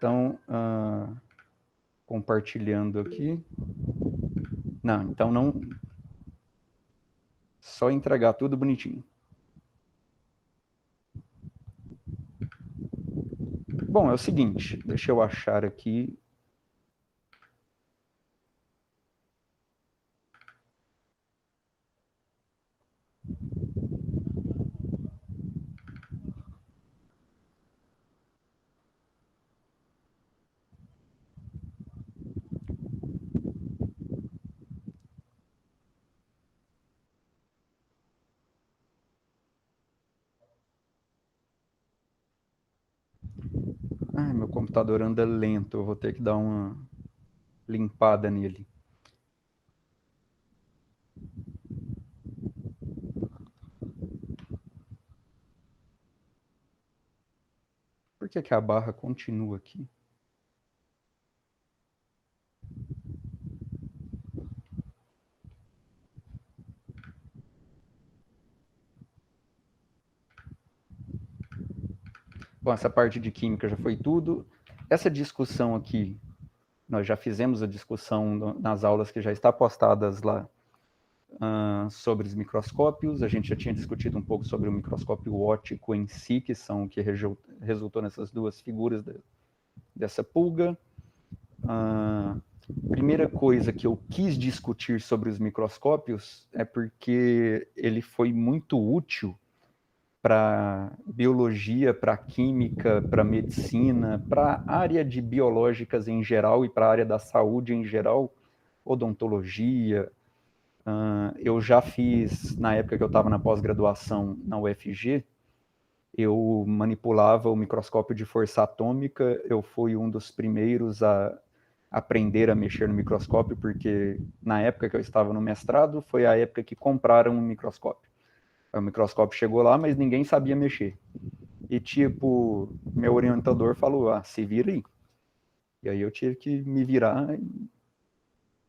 Então, compartilhando aqui. Não, então não... Só entregar tudo bonitinho. Bom, é o seguinte, deixa eu achar aqui. Ai, meu computador anda lento, eu vou ter que dar uma limpada nele. Por que que a barra continua aqui? Bom, essa parte de química já foi tudo. Essa discussão aqui, nós já fizemos a discussão nas aulas que já está postadas lá sobre os microscópios. A gente já tinha discutido um pouco sobre o microscópio óptico em si, que são o que resultou nessas duas figuras dessa pulga. Primeira coisa que eu quis discutir sobre os microscópios é porque ele foi muito útil para biologia, para química, para medicina, para a área de biológicas em geral e para a área da saúde em geral, odontologia. Eu já fiz, na época que eu estava na pós-graduação na UFG, eu manipulava o microscópio de força atômica, eu fui um dos primeiros a aprender a mexer no microscópio, porque na época que eu estava no mestrado, foi a época que compraram um microscópio. O microscópio chegou lá, mas ninguém sabia mexer. E, tipo, meu orientador falou, se vira aí. E aí eu tive que me virar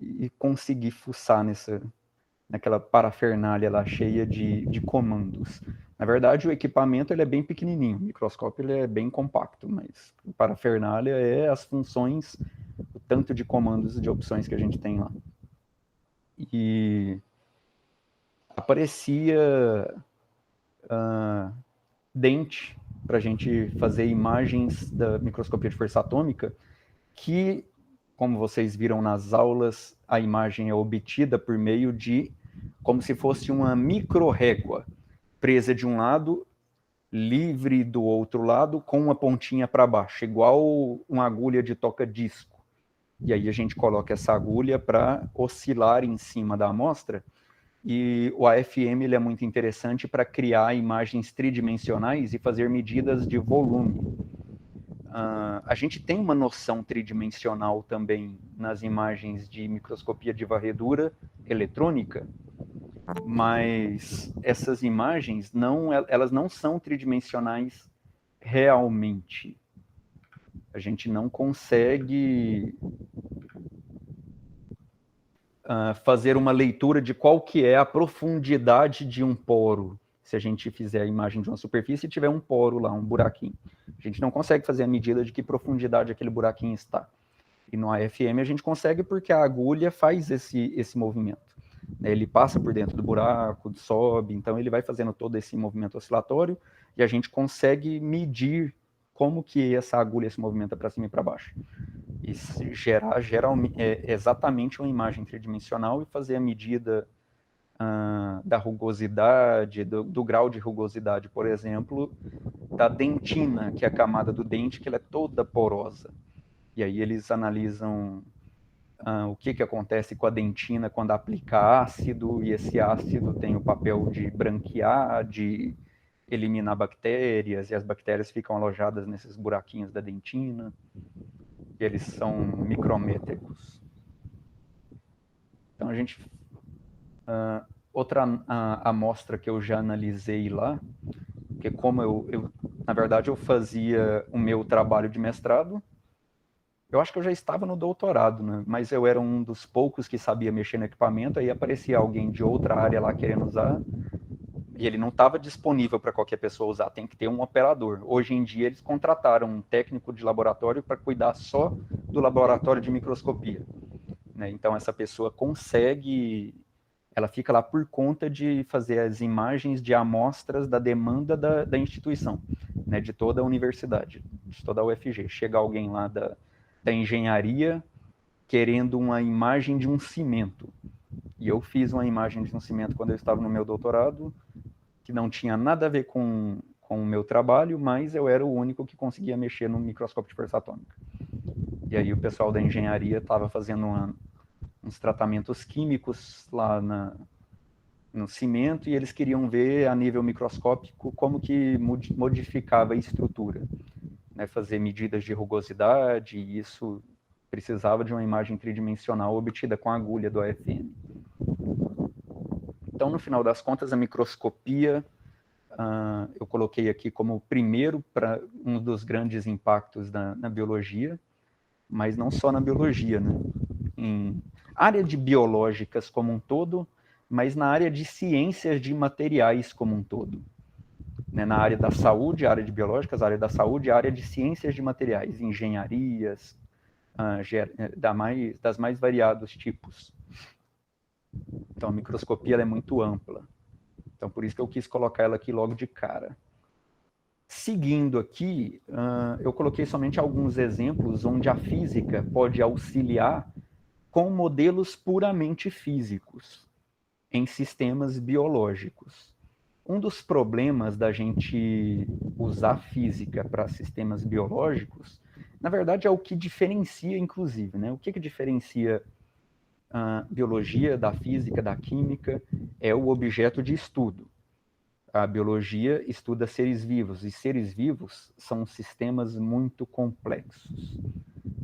e conseguir fuçar naquela parafernália lá cheia de comandos. Na verdade, o equipamento ele é bem pequenininho, o microscópio ele é bem compacto, mas a parafernália é as funções, o tanto de comandos e de opções que a gente tem lá. E aparecia dente para a gente fazer imagens da microscopia de força atômica, que, como vocês viram nas aulas, a imagem é obtida por meio de, como se fosse uma micro-régua, presa de um lado, livre do outro lado, com uma pontinha para baixo, igual uma agulha de toca-disco. E aí a gente coloca essa agulha para oscilar em cima da amostra. E o AFM ele é muito interessante para criar imagens tridimensionais e fazer medidas de volume. A gente tem uma noção tridimensional também nas imagens de microscopia de varredura eletrônica, mas essas imagens elas não são tridimensionais realmente. A gente não consegue fazer uma leitura de qual que é a profundidade de um poro, se a gente fizer a imagem de uma superfície e tiver um poro lá, um buraquinho. A gente não consegue fazer a medida de que profundidade aquele buraquinho está. E no AFM a gente consegue porque a agulha faz esse movimento. Ele passa por dentro do buraco, sobe, então ele vai fazendo todo esse movimento oscilatório e a gente consegue medir como que essa agulha se movimenta para cima e para baixo. E gerar exatamente uma imagem tridimensional e fazer a medida da rugosidade, do grau de rugosidade, por exemplo, da dentina, que é a camada do dente, que ela é toda porosa. E aí eles analisam o que acontece com a dentina quando aplica ácido, e esse ácido tem o papel de branquear, de eliminar bactérias, e as bactérias ficam alojadas nesses buraquinhos da dentina, e eles são micrométricos. Então a gente... outra amostra que eu já analisei lá, porque como na verdade eu fazia o meu trabalho de mestrado, eu acho que eu já estava no doutorado, né? Mas eu era um dos poucos que sabia mexer no equipamento, aí aparecia alguém de outra área lá querendo usar, E ele não estava disponível para qualquer pessoa usar, tem que ter um operador. Hoje em dia, eles contrataram um técnico de laboratório para cuidar só do laboratório de microscopia. Né? Então, essa pessoa consegue, ela fica lá por conta de fazer as imagens de amostras da demanda da instituição, né? De toda a universidade, de toda a UFG. Chega alguém lá da engenharia querendo uma imagem de um cimento. E eu fiz uma imagem de um cimento quando eu estava no meu doutorado, que não tinha nada a ver com o meu trabalho, mas eu era o único que conseguia mexer no microscópio de força atômica. E aí o pessoal da engenharia estava fazendo uns tratamentos químicos lá no cimento, e eles queriam ver a nível microscópico como que modificava a estrutura, né? Fazer medidas de rugosidade, e isso precisava de uma imagem tridimensional obtida com a agulha do AFM. Então, no final das contas, a microscopia, eu coloquei aqui como primeiro para um dos grandes impactos na biologia, mas não só na biologia, né? Em área de biológicas como um todo, mas na área de ciências de materiais como um todo. Né? Na área da saúde, área de biológicas, área da saúde, área de ciências de materiais, engenharias, das mais variados tipos. Então, a microscopia ela é muito ampla. Então, por isso que eu quis colocar ela aqui logo de cara. Seguindo aqui, eu coloquei somente alguns exemplos onde a física pode auxiliar com modelos puramente físicos em sistemas biológicos. Um dos problemas da gente usar física para sistemas biológicos, na verdade, é o que diferencia, inclusive, né? O que diferencia a biologia da física, da química, é o objeto de estudo. A biologia estuda seres vivos, e seres vivos são sistemas muito complexos.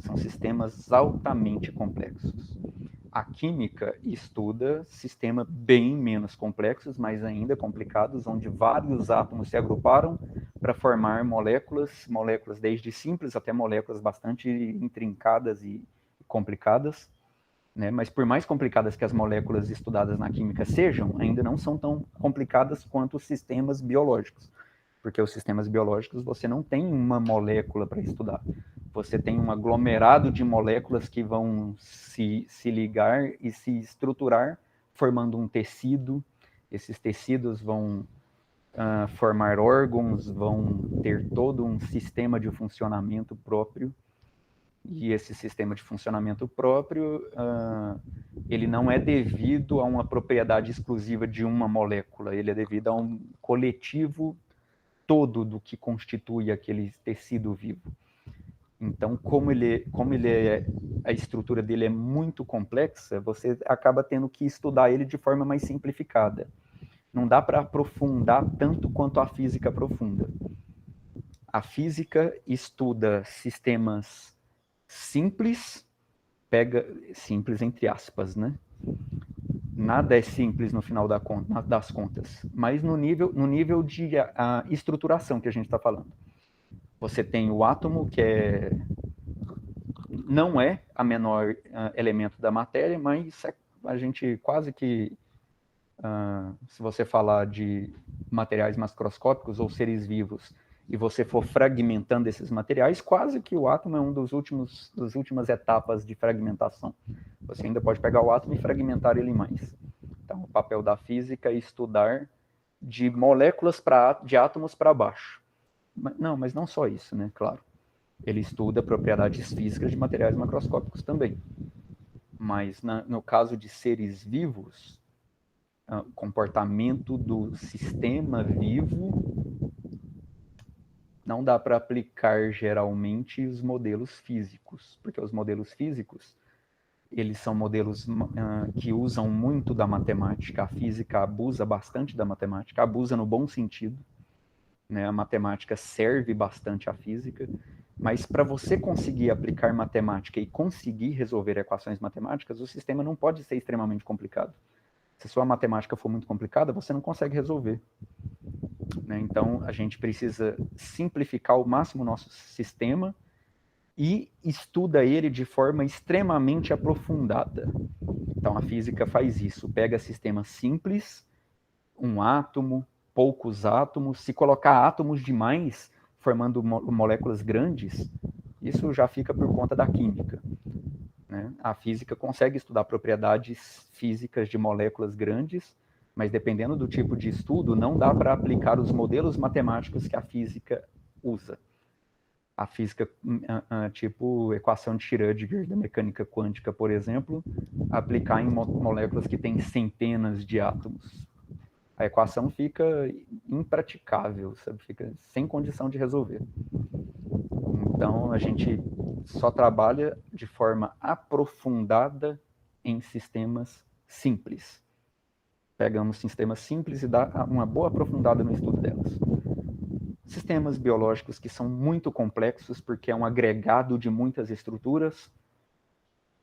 São sistemas altamente complexos. A química estuda sistemas bem menos complexos, mas ainda complicados, onde vários átomos se agruparam para formar moléculas desde simples até moléculas bastante intrincadas e complicadas. Né? Mas por mais complicadas que as moléculas estudadas na química sejam, ainda não são tão complicadas quanto os sistemas biológicos. Porque os sistemas biológicos você não tem uma molécula para estudar. Você tem um aglomerado de moléculas que vão se ligar e se estruturar, formando um tecido. Esses tecidos vão formar órgãos, vão ter todo um sistema de funcionamento próprio. E esse sistema de funcionamento próprio, ele não é devido a uma propriedade exclusiva de uma molécula, ele é devido a um coletivo todo do que constitui aquele tecido vivo. Então, como a estrutura dele é muito complexa, você acaba tendo que estudar ele de forma mais simplificada. Não dá para aprofundar tanto quanto a física aprofunda. A física estuda sistemas simples, simples entre aspas, né? Nada é simples no final das contas, mas no nível de estruturação que a gente está falando. Você tem o átomo, que não é a menor elemento da matéria, mas a gente quase que, se você falar de materiais macroscópicos ou seres vivos, e você for fragmentando esses materiais, quase que o átomo é uma das últimas etapas de fragmentação. Você ainda pode pegar o átomo e fragmentar ele mais. Então, o papel da física é estudar de moléculas de átomos para baixo. Mas não só isso, né? Claro. Ele estuda propriedades físicas de materiais macroscópicos também. Mas no caso de seres vivos, o comportamento do sistema vivo, não dá para aplicar geralmente os modelos físicos, porque os modelos físicos, eles são modelos que usam muito da matemática. A física abusa bastante da matemática, abusa no bom sentido, né? A matemática serve bastante à física, mas para você conseguir aplicar matemática e conseguir resolver equações matemáticas, o sistema não pode ser extremamente complicado. Se sua matemática for muito complicada, você não consegue resolver. Né? Então, a gente precisa simplificar ao máximo o nosso sistema e estuda ele de forma extremamente aprofundada. Então, a física faz isso, pega sistemas simples, um átomo, poucos átomos. Se colocar átomos demais, formando moléculas grandes, isso já fica por conta da química, né? A física consegue estudar propriedades físicas de moléculas grandes, mas dependendo do tipo de estudo, não dá para aplicar os modelos matemáticos que a física usa. A física, tipo equação de Schrödinger da mecânica quântica, por exemplo, aplicar em moléculas que têm centenas de átomos. A equação fica impraticável, sabe? Fica sem condição de resolver. Então, a gente só trabalha de forma aprofundada em sistemas simples. Pegamos sistemas simples e dá uma boa aprofundada no estudo delas. Sistemas biológicos que são muito complexos, porque é um agregado de muitas estruturas,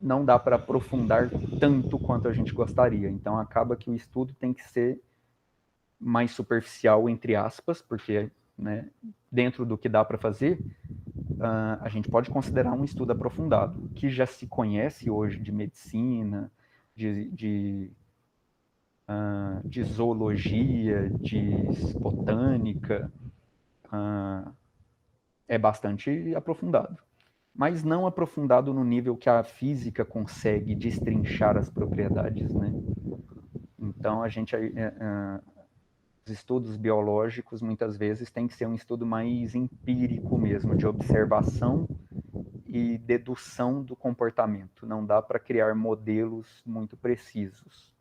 não dá para aprofundar tanto quanto a gente gostaria. Então, acaba que o estudo tem que ser mais superficial, entre aspas, porque, né, dentro do que dá para fazer, a gente pode considerar um estudo aprofundado, que já se conhece hoje de medicina, de zoologia, de botânica, é bastante aprofundado. Mas não aprofundado no nível que a física consegue destrinchar as propriedades, né? Então, os estudos biológicos, muitas vezes, tem que ser um estudo mais empírico mesmo, de observação e dedução do comportamento. Não dá para criar modelos muito precisos.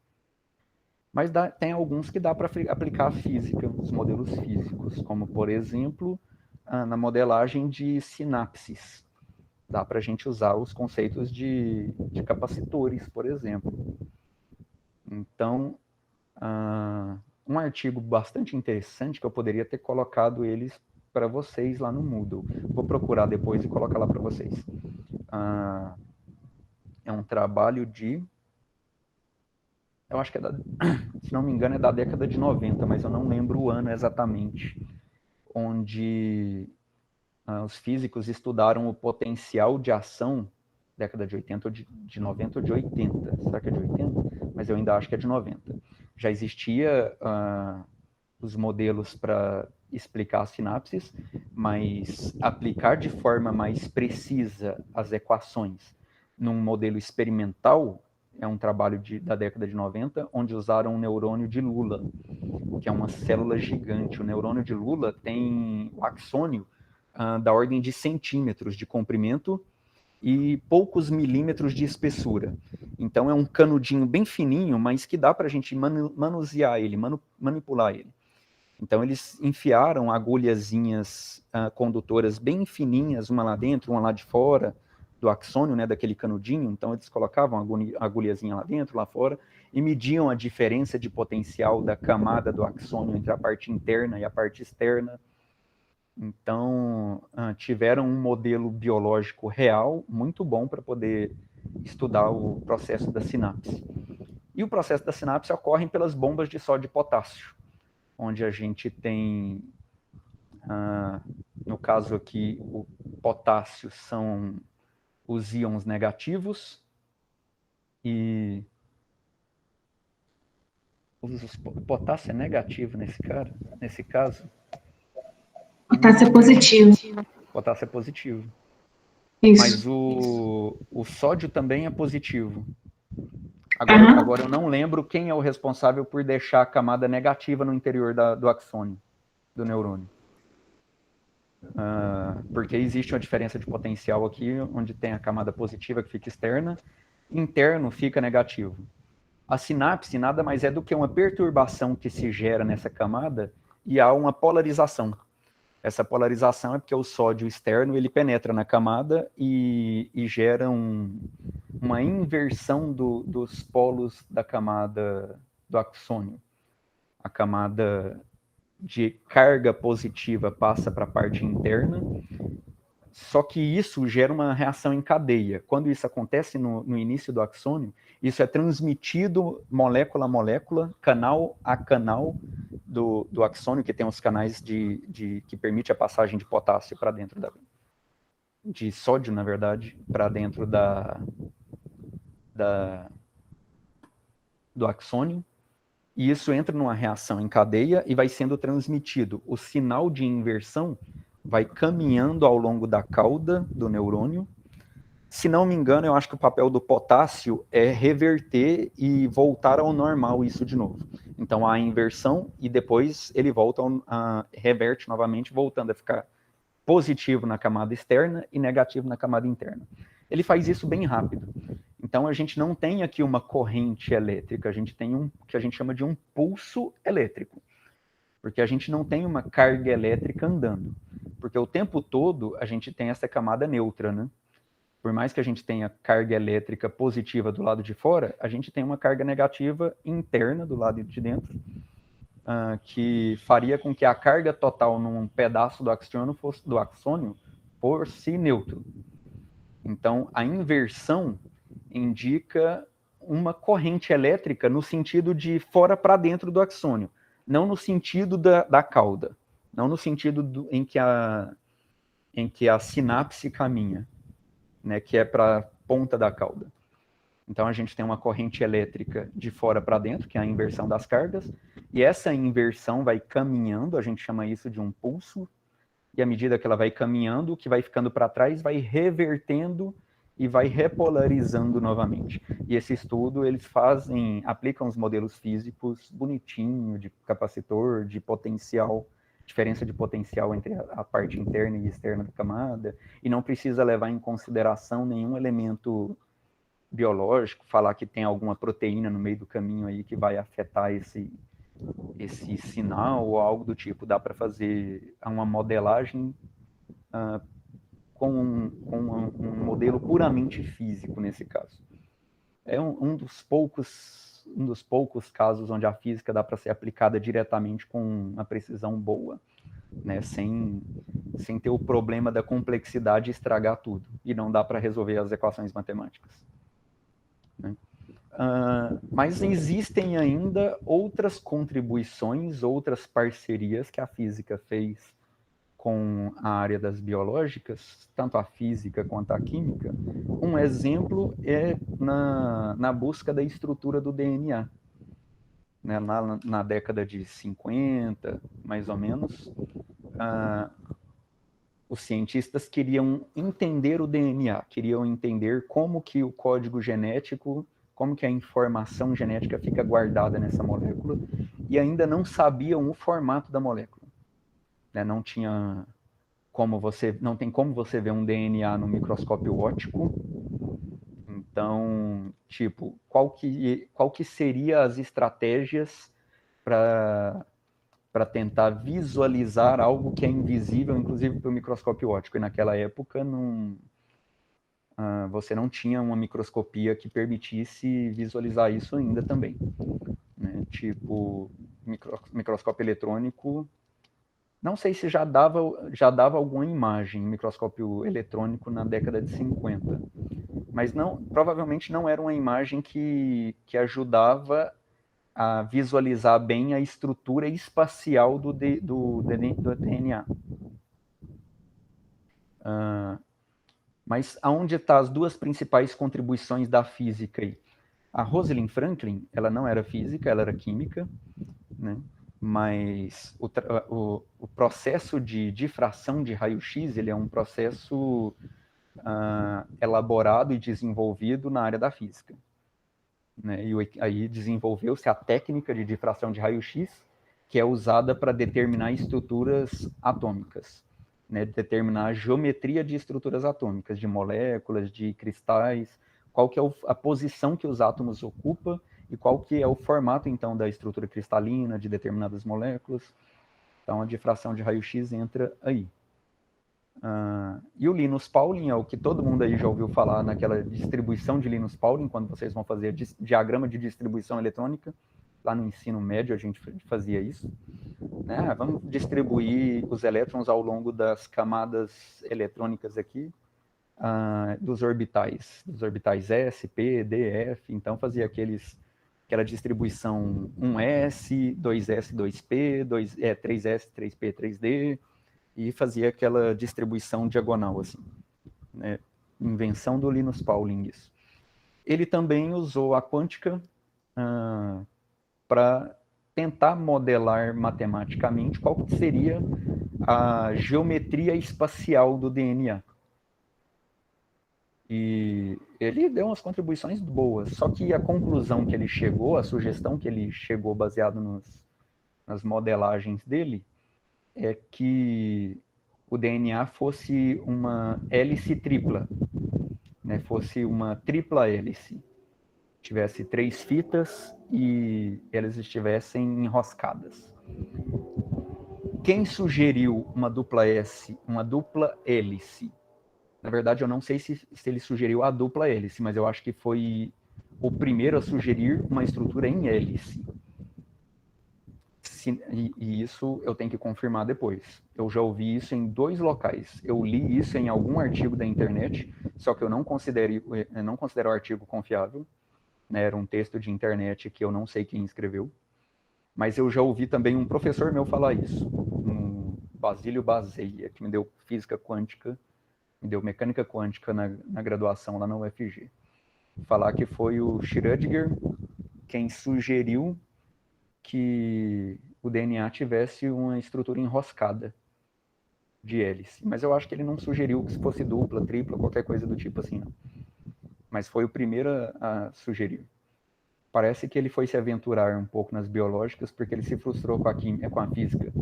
Mas tem alguns que dá para aplicar a física, os modelos físicos, como, por exemplo, na modelagem de sinapses. Dá para a gente usar os conceitos de capacitores, por exemplo. Então, um artigo bastante interessante, que eu poderia ter colocado eles para vocês lá no Moodle. Vou procurar depois e colocar lá para vocês. É um trabalho eu acho que se não me engano, é da década de 90, mas eu não lembro o ano exatamente, onde os físicos estudaram o potencial de ação, década de 80, ou de 90 ou de 80, será que é de 80? Mas eu ainda acho que é de 90. Já existia os modelos para explicar as sinapses, mas aplicar de forma mais precisa as equações num modelo experimental é um trabalho da década de 90, onde usaram um neurônio de Lula, que é uma célula gigante. O neurônio de Lula tem o axônio da ordem de centímetros de comprimento e poucos milímetros de espessura. Então é um canudinho bem fininho, mas que dá para a gente manusear ele, manipular ele. Então eles enfiaram agulhazinhas condutoras bem fininhas, uma lá dentro, uma lá de fora do axônio, né, daquele canudinho. Então eles colocavam a agulhazinha lá dentro, lá fora, e mediam a diferença de potencial da camada do axônio entre a parte interna e a parte externa. Então, tiveram um modelo biológico real muito bom para poder estudar o processo da sinapse. E o processo da sinapse ocorre pelas bombas de sódio e potássio, onde a gente tem, no caso aqui, o potássio são os íons negativos e o potássio é negativo nesse caso. Potássio é positivo. Potássio é positivo. Isso. Mas o sódio também é positivo. Agora eu não lembro quem é o responsável por deixar a camada negativa no interior do axônio, do neurônio. Porque existe uma diferença de potencial aqui, onde tem a camada positiva que fica externa, interno fica negativo. A sinapse nada mais é do que uma perturbação que se gera nessa camada e há uma polarização. Essa polarização é porque o sódio externo ele penetra na camada e gera uma inversão dos polos da camada do axônio. A camada de carga positiva passa para a parte interna, só que isso gera uma reação em cadeia. Quando isso acontece no início do axônio, isso é transmitido molécula a molécula, canal a canal do axônio, que tem os canais que permite a passagem de potássio para dentro de sódio, na verdade, para dentro do axônio. E isso entra numa reação em cadeia e vai sendo transmitido. O sinal de inversão vai caminhando ao longo da cauda do neurônio. Se não me engano, eu acho que o papel do potássio é reverter e voltar ao normal isso de novo. Então, há a inversão e depois ele volta, reverte novamente, voltando a ficar positivo na camada externa e negativo na camada interna. Ele faz isso bem rápido. Então, a gente não tem aqui uma corrente elétrica, a gente tem um que a gente chama de um pulso elétrico, porque a gente não tem uma carga elétrica andando, porque o tempo todo a gente tem essa camada neutra, né? Por mais que a gente tenha carga elétrica positiva do lado de fora, a gente tem uma carga negativa interna do lado de dentro, que faria com que a carga total num pedaço do axônio fosse neutro. Então, a inversão indica uma corrente elétrica no sentido de fora para dentro do axônio, não no sentido da cauda, não no sentido em que a sinapse caminha, né, que é para a ponta da cauda. Então, a gente tem uma corrente elétrica de fora para dentro, que é a inversão das cargas, e essa inversão vai caminhando, a gente chama isso de um pulso, e à medida que ela vai caminhando, o que vai ficando para trás vai revertendo e vai repolarizando novamente. E esse estudo, eles aplicam os modelos físicos bonitinho, de capacitor, de potencial, diferença de potencial entre a parte interna e externa da camada, e não precisa levar em consideração nenhum elemento biológico, falar que tem alguma proteína no meio do caminho aí que vai afetar esse sinal ou algo do tipo. Dá para fazer uma modelagem com um modelo puramente físico nesse caso. É um dos poucos casos onde a física dá para ser aplicada diretamente com uma precisão boa, né, sem ter o problema da complexidade estragar tudo, e não dá para resolver as equações matemáticas. Né? Mas existem ainda outras contribuições, outras parcerias que a física fez com a área das biológicas, tanto a física quanto a química. Um exemplo é na busca da estrutura do DNA. Né, na década de 50, mais ou menos, os cientistas queriam entender o DNA, queriam entender como que o código genético, como que a informação genética fica guardada nessa molécula, e ainda não sabiam o formato da molécula. Né, não tem como você ver um DNA no microscópio óptico. Então, tipo, qual que seria as estratégias para tentar visualizar algo que é invisível, inclusive para o microscópio óptico? E naquela época você não tinha uma microscopia que permitisse visualizar isso ainda também. Né? Tipo, microscópio eletrônico, não sei se já dava alguma imagem em microscópio eletrônico na década de 50, mas provavelmente não era uma imagem que ajudava a visualizar bem a estrutura espacial do DNA. Mas aonde estão as duas principais contribuições da física aí? A Rosalind Franklin, ela não era física, ela era química, né? Mas o processo de difração de raio-x, ele é um processo elaborado e desenvolvido na área da física. Né? E aí desenvolveu-se a técnica de difração de raio-x, que é usada para determinar estruturas atômicas, né? Determinar a geometria de estruturas atômicas, de moléculas, de cristais, qual que é a posição que os átomos ocupam e qual que é o formato, então, da estrutura cristalina de determinadas moléculas. Então, a difração de raio-x entra aí. E o Linus Pauling é o que todo mundo aí já ouviu falar naquela distribuição de Linus Pauling, quando vocês vão fazer diagrama de distribuição eletrônica. Lá no ensino médio a gente fazia isso. Né? Vamos distribuir os elétrons ao longo das camadas eletrônicas aqui, dos orbitais S, P, D, F. Então fazia aquela distribuição 1S, 2S, 2P, 3S, 3P, 3D, e fazia aquela distribuição diagonal, assim. Né? Invenção do Linus Pauling, isso. Ele também usou a quântica para tentar modelar matematicamente qual que seria a geometria espacial do DNA. E ele deu umas contribuições boas, só que a conclusão que ele chegou, a sugestão que ele chegou baseado nas modelagens dele, é que o DNA fosse uma hélice tripla, né? Fosse uma tripla hélice. Tivesse 3 fitas e elas estivessem enroscadas. Quem sugeriu uma dupla hélice? Na verdade, eu não sei se ele sugeriu a dupla hélice, mas eu acho que foi o primeiro a sugerir uma estrutura em hélice. E isso eu tenho que confirmar depois. Eu já ouvi isso em 2 locais. Eu li isso em algum artigo da internet, só que eu não considero o artigo confiável. Né? Era um texto de internet que eu não sei quem escreveu. Mas eu já ouvi também um professor meu falar isso, um Basílio Baseia, que me deu física quântica, me deu mecânica quântica na graduação lá na UFG. Falar que foi o Schrödinger quem sugeriu que o DNA tivesse uma estrutura enroscada de hélice. Mas eu acho que ele não sugeriu que fosse dupla, tripla, qualquer coisa do tipo assim, não. Mas foi o primeiro a sugerir. Parece que ele foi se aventurar um pouco nas biológicas porque ele se frustrou com a física.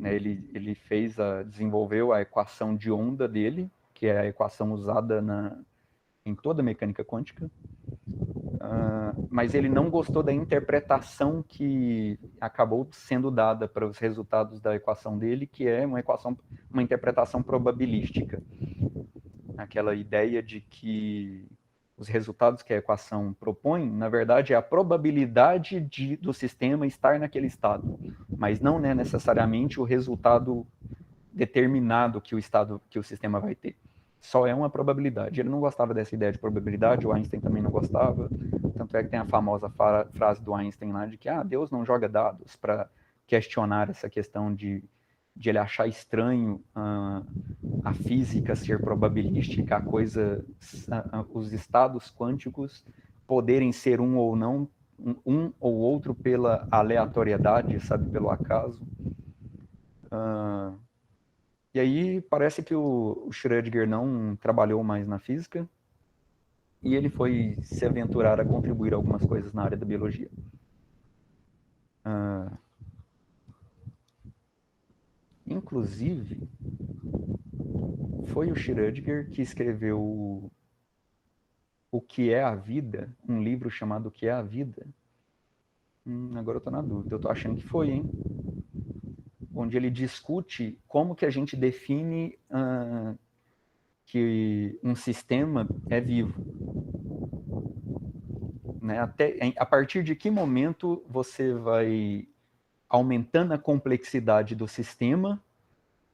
Ele desenvolveu a equação de onda dele, que é a equação usada em toda a mecânica quântica, mas ele não gostou da interpretação que acabou sendo dada para os resultados da equação dele, que é uma interpretação probabilística. Aquela ideia de que os resultados que a equação propõe, na verdade, é a probabilidade do sistema estar naquele estado, mas não é necessariamente o resultado determinado que o sistema vai ter. Só é uma probabilidade. Ele não gostava dessa ideia de probabilidade, o Einstein também não gostava, tanto é que tem a famosa frase do Einstein lá de que Deus não joga dados, para questionar essa questão de ele achar estranho a física ser probabilística, os estados quânticos poderem ser um ou não, um ou outro pela aleatoriedade, sabe, pelo acaso. E aí parece que o Schrödinger não trabalhou mais na física e ele foi se aventurar a contribuir algumas coisas na área da biologia. Inclusive, foi o Schrödinger que escreveu O que é a Vida, um livro chamado O que é a Vida. Agora eu estou na dúvida, eu estou achando que foi, hein? Onde ele discute como que a gente define que um sistema é vivo. Né? A partir de que momento você vai aumentando a complexidade do sistema,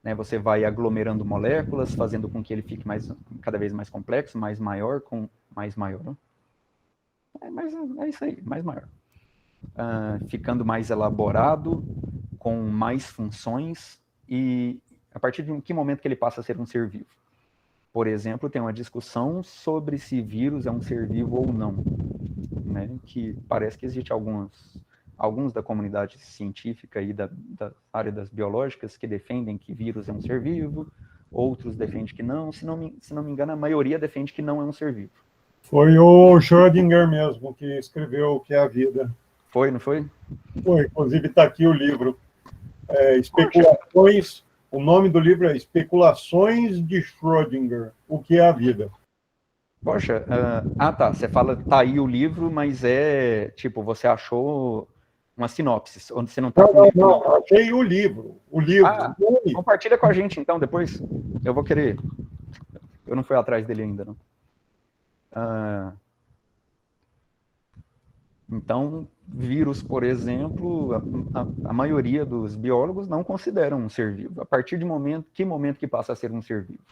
né? Você vai aglomerando moléculas, fazendo com que ele fique cada vez mais complexo, mais maior, né? É isso aí, mais maior. Ficando mais elaborado, com mais funções, e a partir de que momento que ele passa a ser um ser vivo? Por exemplo, tem uma discussão sobre se vírus é um ser vivo ou não, né? Que parece que existe alguns da comunidade científica e da área das biológicas que defendem que vírus é um ser vivo, outros defendem que não. Se não me engano, a maioria defende que não é um ser vivo. Foi o Schrödinger mesmo que escreveu O que é a Vida. Foi, não foi? Foi, inclusive está aqui o livro. Especulações, o nome do livro é Especulações de Schrödinger, O que é a Vida. Poxa, tá, você fala, tá aí o livro, mas tipo, você achou uma sinopse, onde você não tá com o livro. Não, achei o livro. Compartilha com a gente, então, depois. Eu vou querer. Eu não fui atrás dele ainda, não. Então, vírus, por exemplo, a maioria dos biólogos não consideram um ser vivo. A partir de que momento que passa a ser um ser vivo?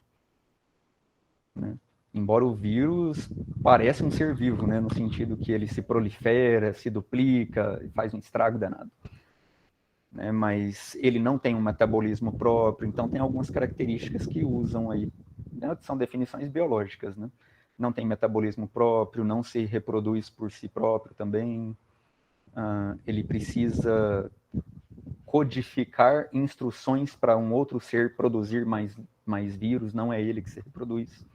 Né? Embora o vírus pareça um ser vivo, né? No sentido que ele se prolifera, se duplica, faz um estrago danado. Né? Mas ele não tem um metabolismo próprio, então tem algumas características que usam aí, né? São definições biológicas, né? Não tem metabolismo próprio, não se reproduz por si próprio também. ele precisa codificar instruções para um outro ser produzir mais vírus, não é ele que se reproduz.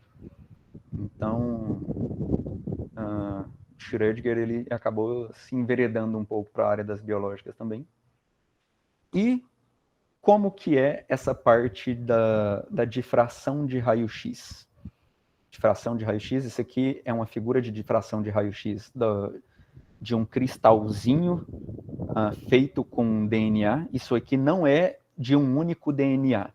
Então, Schrödinger ele acabou se enveredando um pouco para a área das biológicas também. E como que é essa parte da difração de raio-x? Difração de raio-x, isso aqui é uma figura de difração de raio-x de um cristalzinho feito com DNA. Isso aqui não é de um único DNA.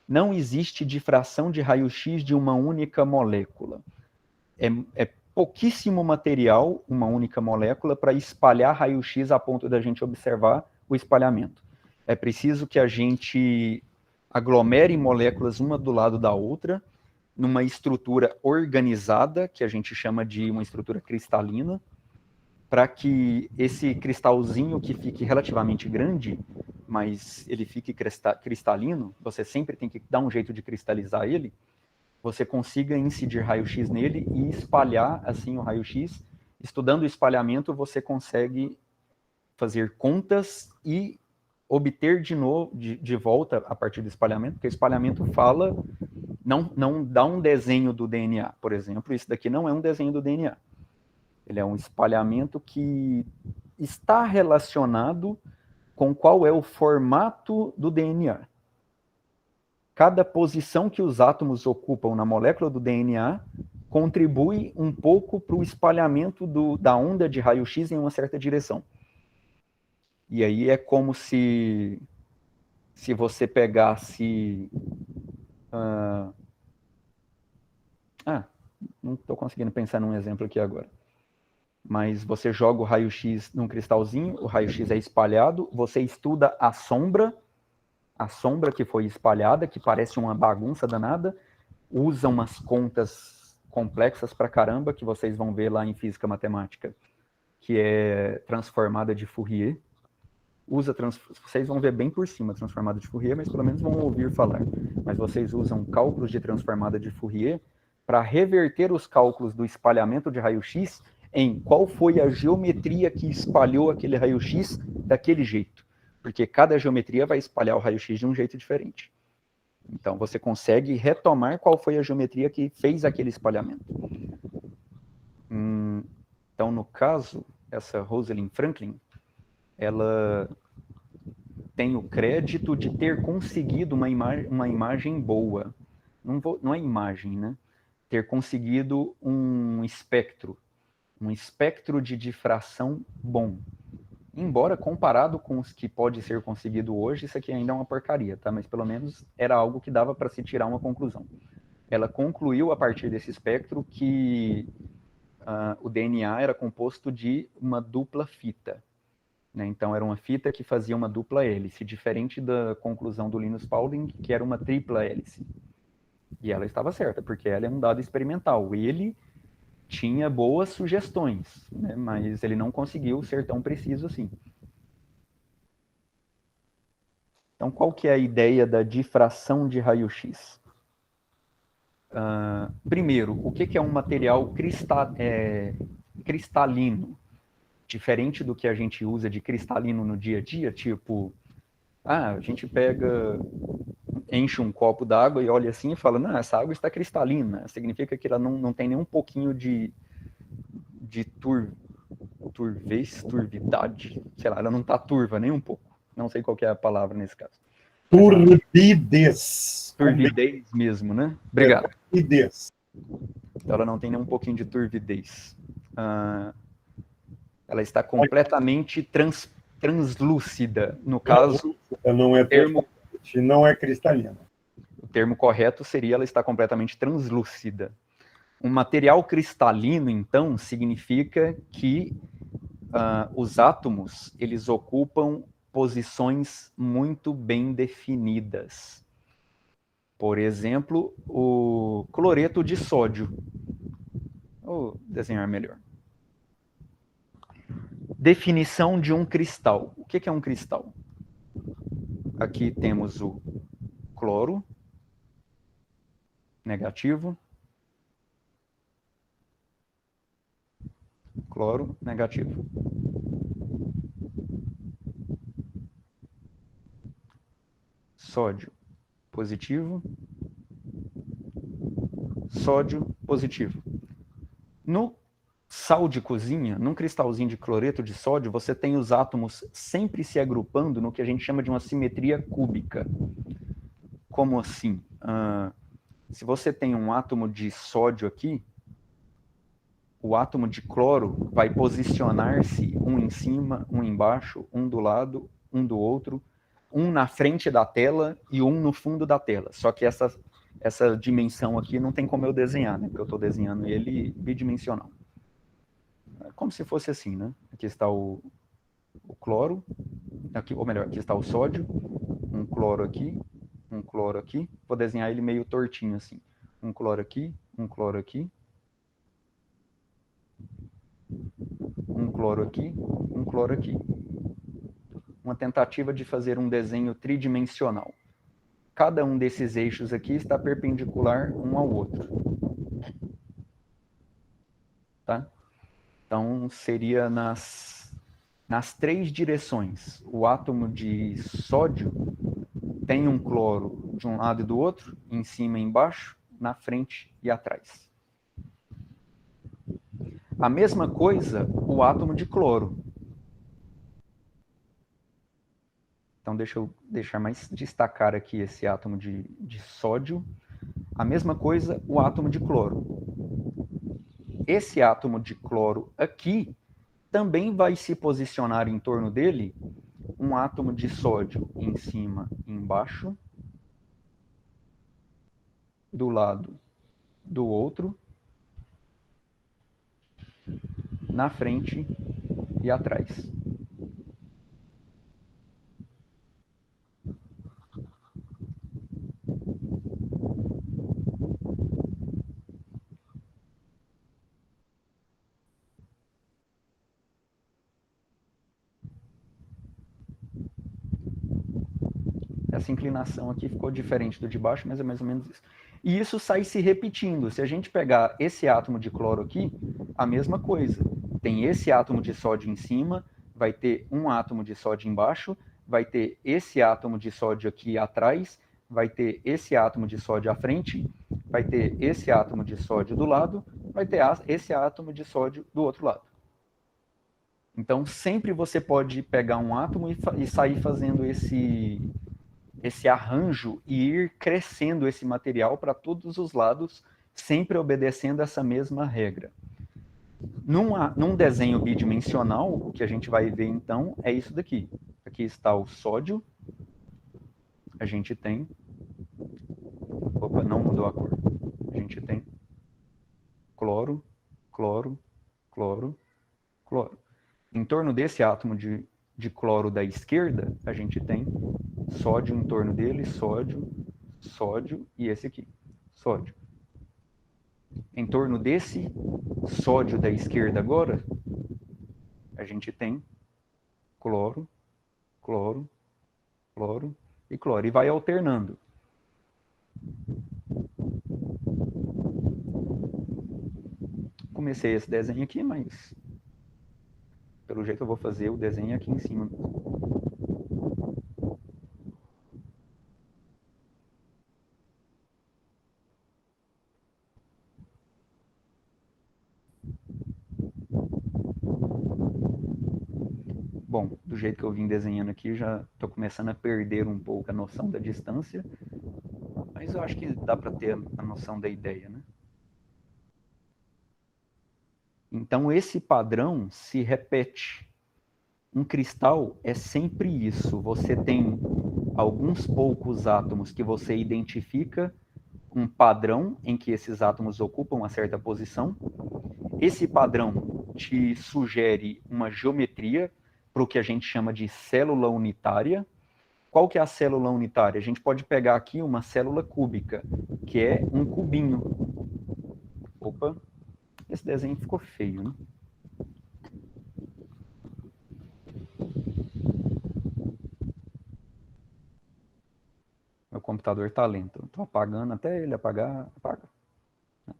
Não existe difração de raio-x de uma única molécula. É pouquíssimo material, uma única molécula, para espalhar raio-x a ponto da gente observar o espalhamento. É preciso que a gente aglomere moléculas uma do lado da outra, numa estrutura organizada, que a gente chama de uma estrutura cristalina, para que esse cristalzinho que fique relativamente grande, mas ele fique cristalino, você sempre tem que dar um jeito de cristalizar ele, você consiga incidir raio-x nele e espalhar assim o raio-x. Estudando o espalhamento, você consegue fazer contas e obter de volta a partir do espalhamento, porque o espalhamento fala, não dá um desenho do DNA, por exemplo, isso daqui não é um desenho do DNA. Ele é um espalhamento que está relacionado com qual é o formato do DNA. Cada posição que os átomos ocupam na molécula do DNA contribui um pouco para o espalhamento da onda de raio-x em uma certa direção. E aí é como se você pegasse... não estou conseguindo pensar num exemplo aqui agora. Mas você joga o raio-x num cristalzinho, o raio-x é espalhado, você estuda a sombra que foi espalhada, que parece uma bagunça danada, usa umas contas complexas pra caramba, que vocês vão ver lá em física matemática, que é transformada de Fourier. Vocês vão ver bem por cima transformada de Fourier, mas pelo menos vão ouvir falar. Mas vocês usam cálculos de transformada de Fourier para reverter os cálculos do espalhamento de raio-x em qual foi a geometria que espalhou aquele raio-x daquele jeito. Porque cada geometria vai espalhar o raio-x de um jeito diferente. Então, você consegue retomar qual foi a geometria que fez aquele espalhamento. Então, no caso, essa Rosalind Franklin, ela tem o crédito de ter conseguido uma imagem boa. Não é imagem, né? Ter conseguido um espectro de difração bom. Embora, comparado com os que pode ser conseguido hoje, isso aqui ainda é uma porcaria, tá? Mas pelo menos era algo que dava para se tirar uma conclusão. Ela concluiu, a partir desse espectro, que o DNA era composto de uma dupla fita. Né? Então, era uma fita que fazia uma dupla hélice, diferente da conclusão do Linus Pauling, que era uma tripla hélice. E ela estava certa, porque ela é um dado experimental. Ele tinha boas sugestões, né? Mas ele não conseguiu ser tão preciso assim. Então, qual que é a ideia da difração de raio-x? Primeiro, o que é um material cristalino? Diferente do que a gente usa de cristalino no dia a dia, tipo, a gente enche um copo d'água e olha assim e fala, não, essa água está cristalina. Significa que ela não tem nem um pouquinho de turvidade, sei lá, ela não está turva nem um pouco. Não sei qual que é a palavra nesse caso. Turvidez. Turvidez mesmo, né? Obrigado. Turvidez. Então ela não tem nem um pouquinho de turvidez. Ela está completamente translúcida. No caso, não é não é cristalina. O termo correto seria ela está completamente translúcida. Um material cristalino, então, significa que os átomos eles ocupam posições muito bem definidas. Por exemplo, o cloreto de sódio. Vou desenhar melhor. Definição de um cristal. O que é um cristal? Aqui temos o cloro, negativo. Cloro, negativo. sódio positivo, sódio positivo. No sal de cozinha, num cristalzinho de cloreto de sódio, você tem os átomos sempre se agrupando no que a gente chama de uma simetria cúbica. Como assim? Se você tem um átomo de sódio aqui, o átomo de cloro vai posicionar-se um em cima, um embaixo, um do lado, um do outro, um na frente da tela e um no fundo da tela. Só que essa dimensão aqui não tem como eu desenhar, né? Porque eu estou desenhando ele bidimensional. É como se fosse assim, né? Aqui está o cloro, aqui, ou melhor, aqui está o sódio, um cloro aqui. Vou desenhar ele meio tortinho assim. Um cloro aqui, um cloro aqui. Um cloro aqui, um cloro aqui. Uma tentativa de fazer um desenho tridimensional. Cada um desses eixos aqui está perpendicular um ao outro. Tá? Então, seria nas 3 direções. O átomo de sódio tem um cloro de um lado e do outro, em cima e embaixo, na frente e atrás. A mesma coisa, o átomo de cloro. Então, deixa eu deixar mais destacar aqui esse átomo de sódio. A mesma coisa, o átomo de cloro. Esse átomo de cloro aqui também vai se posicionar em torno dele um átomo de sódio em cima e embaixo, do lado do outro, na frente e atrás. Essa inclinação aqui ficou diferente do de baixo, mas é mais ou menos isso. E isso sai se repetindo. Se a gente pegar esse átomo de cloro aqui, a mesma coisa. Tem esse átomo de sódio em cima, vai ter um átomo de sódio embaixo, vai ter esse átomo de sódio aqui atrás, vai ter esse átomo de sódio à frente, vai ter esse átomo de sódio do lado, vai ter esse átomo de sódio do outro lado. Então, sempre você pode pegar um átomo e sair fazendo esse arranjo e ir crescendo esse material para todos os lados, sempre obedecendo essa mesma regra. Num desenho bidimensional, o que a gente vai ver então é isso daqui. Aqui está o sódio, a gente tem... Opa, não mudou a cor. A gente tem cloro, cloro, cloro, cloro. Em torno desse átomo de cloro da esquerda, a gente tem sódio em torno dele, sódio, sódio e esse aqui, sódio. Em torno desse sódio da esquerda agora, a gente tem cloro, cloro, cloro e cloro. E vai alternando. Comecei esse desenho aqui, mas pelo jeito eu vou fazer o desenho aqui em cima. Bom, do jeito que eu vim desenhando aqui, já estou começando a perder um pouco a noção da distância, mas eu acho que dá para ter a noção da ideia, né? Então, esse padrão se repete. Um cristal é sempre isso. Você tem alguns poucos átomos que você identifica um padrão em que esses átomos ocupam uma certa posição. Esse padrão te sugere uma geometria para o que a gente chama de célula unitária. Qual que é a célula unitária? A gente pode pegar aqui uma célula cúbica, que é um cubinho. Opa, esse desenho ficou feio, né? Meu computador está lento. Estou apagando até ele apagar. Apaga.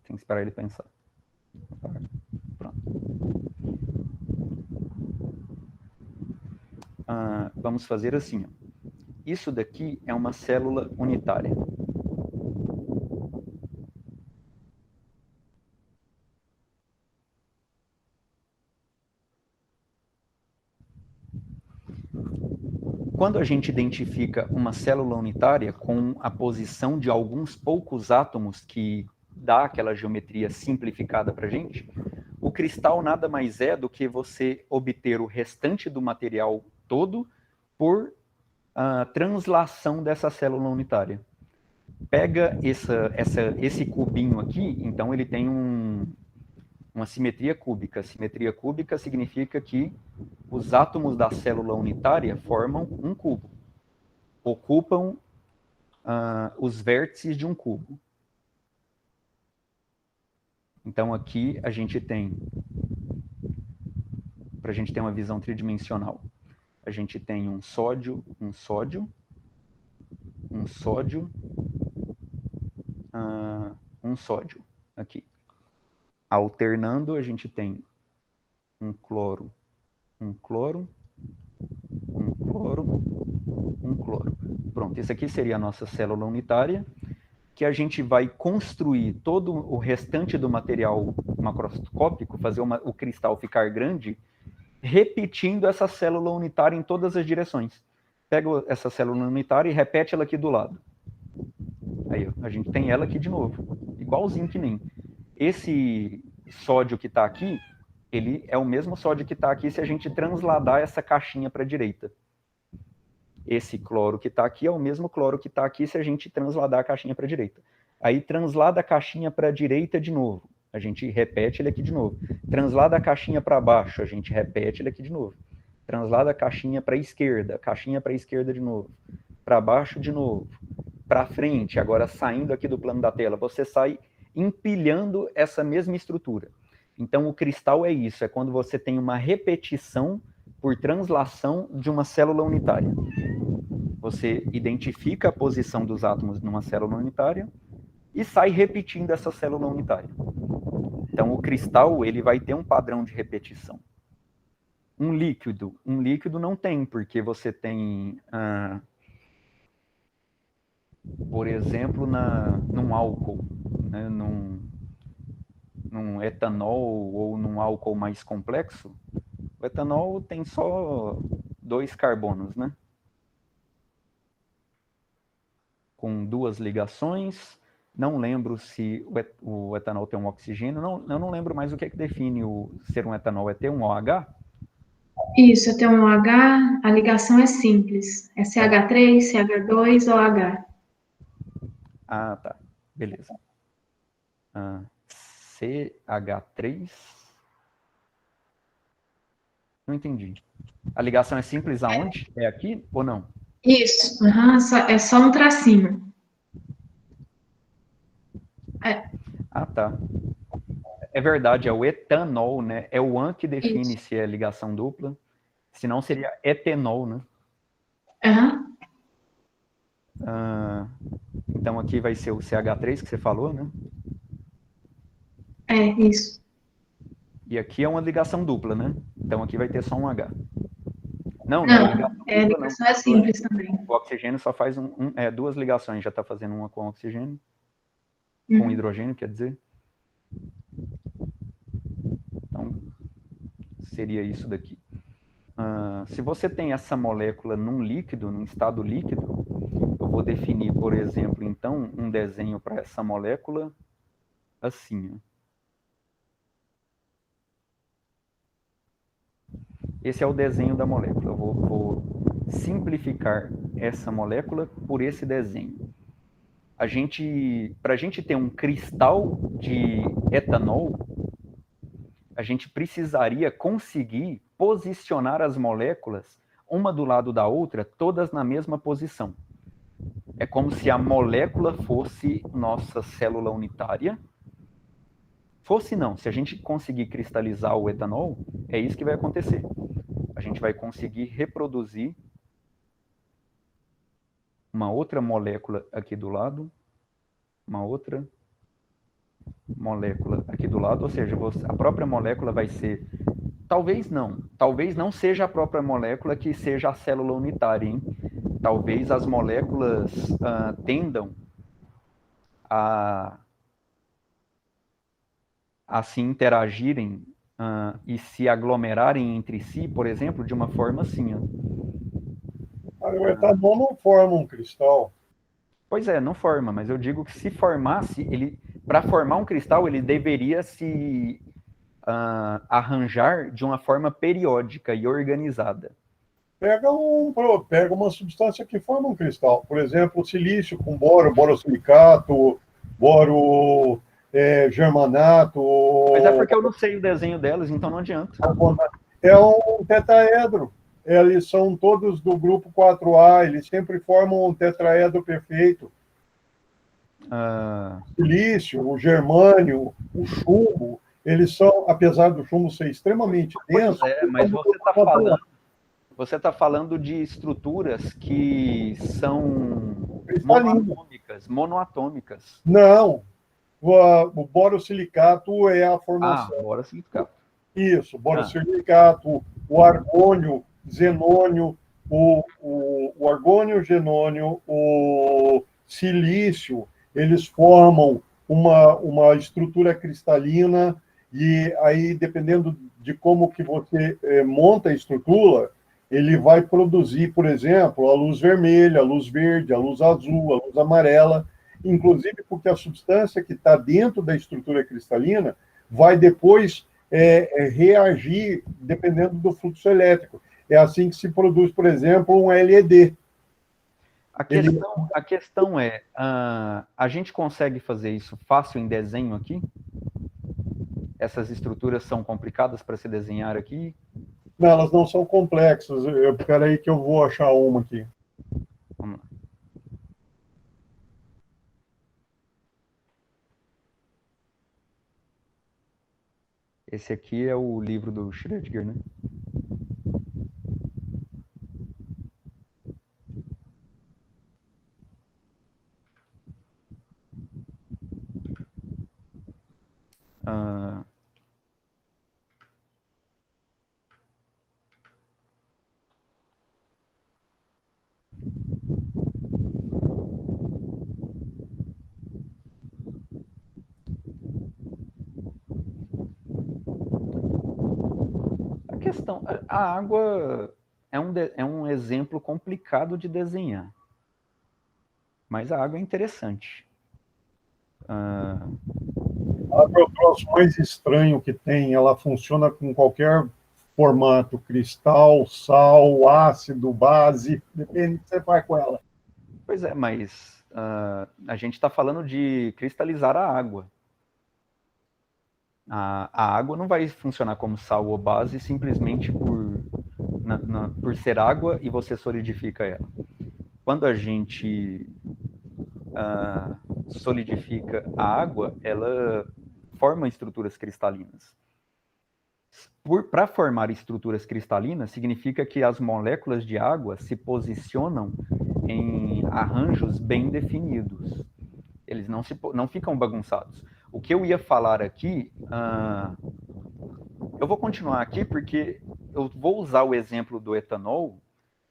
Tem que esperar ele pensar. Apaga. Pronto. Vamos fazer assim. Ó. isso daqui é uma célula unitária. Quando a gente identifica uma célula unitária com a posição de alguns poucos átomos que dá aquela geometria simplificada para a gente, o cristal nada mais é do que você obter o restante do material todo por translação dessa célula unitária. Pega esse cubinho aqui, então ele tem uma simetria cúbica. Simetria cúbica significa que os átomos da célula unitária formam um cubo, ocupam os vértices de um cubo. Então aqui a gente tem, para a gente ter uma visão tridimensional, a gente tem um sódio, um sódio, um sódio, um sódio aqui. Alternando, a gente tem um cloro, um cloro, um cloro, um cloro. Pronto, esse aqui seria a nossa célula unitária, que a gente vai construir todo o restante do material macroscópico, fazer o cristal ficar grande, repetindo essa célula unitária em todas as direções. Pega essa célula unitária e repete ela aqui do lado. Aí, a gente tem ela aqui de novo, igualzinho que nem. Esse sódio que está aqui, ele é o mesmo sódio que está aqui se a gente transladar essa caixinha para a direita. Esse cloro que está aqui é o mesmo cloro que está aqui se a gente transladar a caixinha para a direita. Aí translada a caixinha para a direita de novo. A gente repete ele aqui de novo. Translada a caixinha para baixo, a gente repete ele aqui de novo. Translada a caixinha para a esquerda de novo. Para baixo de novo. Para frente, agora saindo aqui do plano da tela, você sai empilhando essa mesma estrutura. Então, o cristal é isso, é quando você tem uma repetição por translação de uma célula unitária. Você identifica a posição dos átomos numa célula unitária e sai repetindo essa célula unitária. Então, o cristal ele vai ter um padrão de repetição. Um líquido não tem, porque você tem, por exemplo, num álcool, né, num etanol ou num álcool mais complexo, o etanol tem só 2 carbonos, né? Com 2 ligações. Não lembro se o etanol tem um oxigênio. Eu não lembro mais o que é que define ser um etanol. É ter um OH? Isso, tem um OH, a ligação é simples. É CH3, CH2, OH. Ah, tá. Beleza. CH3. Não entendi. A ligação é simples aonde? É aqui ou não? Isso, é só um tracinho. Ah, tá. É verdade, é o etanol, né? É o an que define se é ligação dupla. Senão seria etenol, né? Então aqui vai ser o CH3 que você falou, né? É, isso. E aqui é uma ligação dupla, né? Então aqui vai ter só um H. Não, a ligação é simples também. O oxigênio só faz 2 ligações, já está fazendo uma com oxigênio, com hidrogênio, quer dizer. Então, seria isso daqui. Se você tem essa molécula num líquido, num estado líquido, eu vou definir, por exemplo, então, um desenho para essa molécula assim, ó. Esse é o desenho da molécula. Eu vou simplificar essa molécula por esse desenho. Para a gente ter um cristal de etanol, a gente precisaria conseguir posicionar as moléculas, uma do lado da outra, todas na mesma posição. É como se a molécula fosse nossa célula unitária. Fosse não, se a gente conseguir cristalizar o etanol, é isso que vai acontecer. A gente vai conseguir reproduzir uma outra molécula aqui do lado, uma outra molécula aqui do lado, ou seja, a própria molécula vai ser... Talvez não seja a própria molécula que seja a célula unitária, hein? talvez as moléculas tendam a se interagirem e se aglomerarem entre si, por exemplo, de uma forma assim. Ó. O etanol não forma um cristal. Pois é, não forma, mas eu digo que se formasse, para formar um cristal, ele deveria se arranjar de uma forma periódica e organizada. Pega uma substância que forma um cristal. Por exemplo, silício com boro, borosilicato, boro germanato. Mas é porque eu não sei o desenho delas, então não adianta. É um tetraedro. Eles são todos do grupo 4A, eles sempre formam um tetraedro perfeito. O silício, o germânio, o chumbo, eles são, apesar do chumbo ser extremamente denso... Mas você está falando de estruturas que são monoatômicas. Não, o borosilicato é a formação. Borosilicato. Isso, borosilicato, o argônio, zenônio, o argônio, genônio, o silício, eles formam uma estrutura cristalina e aí, dependendo de como que você monta a estrutura, ele vai produzir, por exemplo, a luz vermelha, a luz verde, a luz azul, a luz amarela, inclusive porque a substância que está dentro da estrutura cristalina vai depois reagir dependendo do fluxo elétrico. É assim que se produz, por exemplo, um LED. A questão é, a gente consegue fazer isso fácil em desenho aqui? Essas estruturas são complicadas para se desenhar aqui? Não, elas não são complexas. Espera aí que eu vou achar uma aqui. Vamos lá. Esse aqui é o livro do Schrödinger, né? A água é um exemplo complicado de desenhar, mas a água é interessante. A água é o troço mais estranho que tem, ela funciona com qualquer formato, cristal, sal, ácido, base, depende do que você faz com ela. Pois é, mas a gente está falando de cristalizar a água. A água não vai funcionar como sal ou base simplesmente por ser água e você solidifica ela. Quando a gente solidifica a água, ela forma estruturas cristalinas. Para formar estruturas cristalinas, significa que as moléculas de água se posicionam em arranjos bem definidos. Eles não ficam bagunçados. O que eu ia falar aqui, eu vou continuar aqui porque eu vou usar o exemplo do etanol,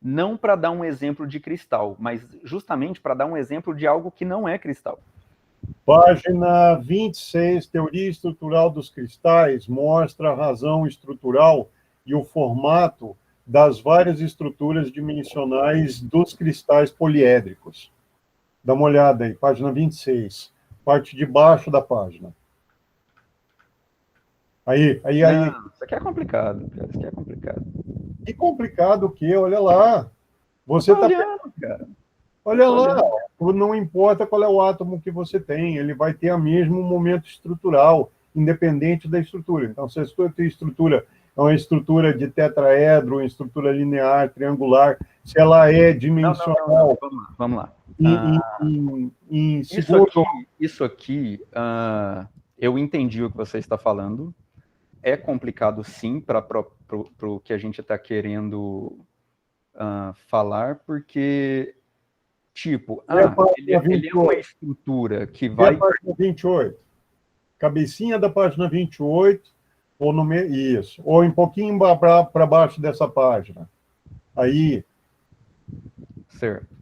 não para dar um exemplo de cristal, mas justamente para dar um exemplo de algo que não é cristal. Página 26, Teoria Estrutural dos Cristais, mostra a razão estrutural e o formato das várias estruturas dimensionais dos cristais poliédricos. Dá uma olhada aí, página 26, parte de baixo da página. Aí. Não, isso aqui é complicado, cara. Isso aqui é complicado. Que complicado o quê? Olha lá. Você está olhando, cara. Olha lá, não importa qual é o átomo que você tem, ele vai ter o mesmo momento estrutural, independente da estrutura. Então, se a sua estrutura é uma estrutura de tetraedro, uma estrutura linear, triangular, se ela é dimensional... Não. Vamos lá. Isso aqui, eu entendi o que você está falando. É complicado, sim, para o que a gente está querendo falar, porque... Tipo, ele é uma estrutura que vai... a página 28. Cabecinha da página 28, ou no meio... Isso. Ou um pouquinho para baixo dessa página. Aí. Certo.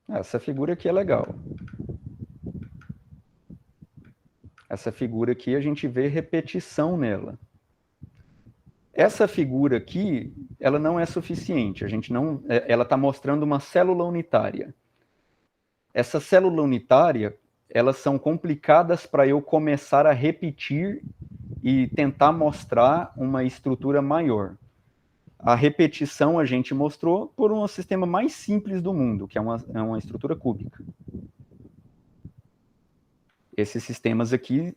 Essa figura aqui é legal. Essa figura aqui, a gente vê repetição nela. Essa figura aqui, ela não é suficiente. A gente não, ela está mostrando uma célula unitária. Essa célula unitária, elas são complicadas para eu começar a repetir e tentar mostrar uma estrutura maior. A repetição a gente mostrou por um sistema mais simples do mundo, que é uma estrutura cúbica. Esses sistemas aqui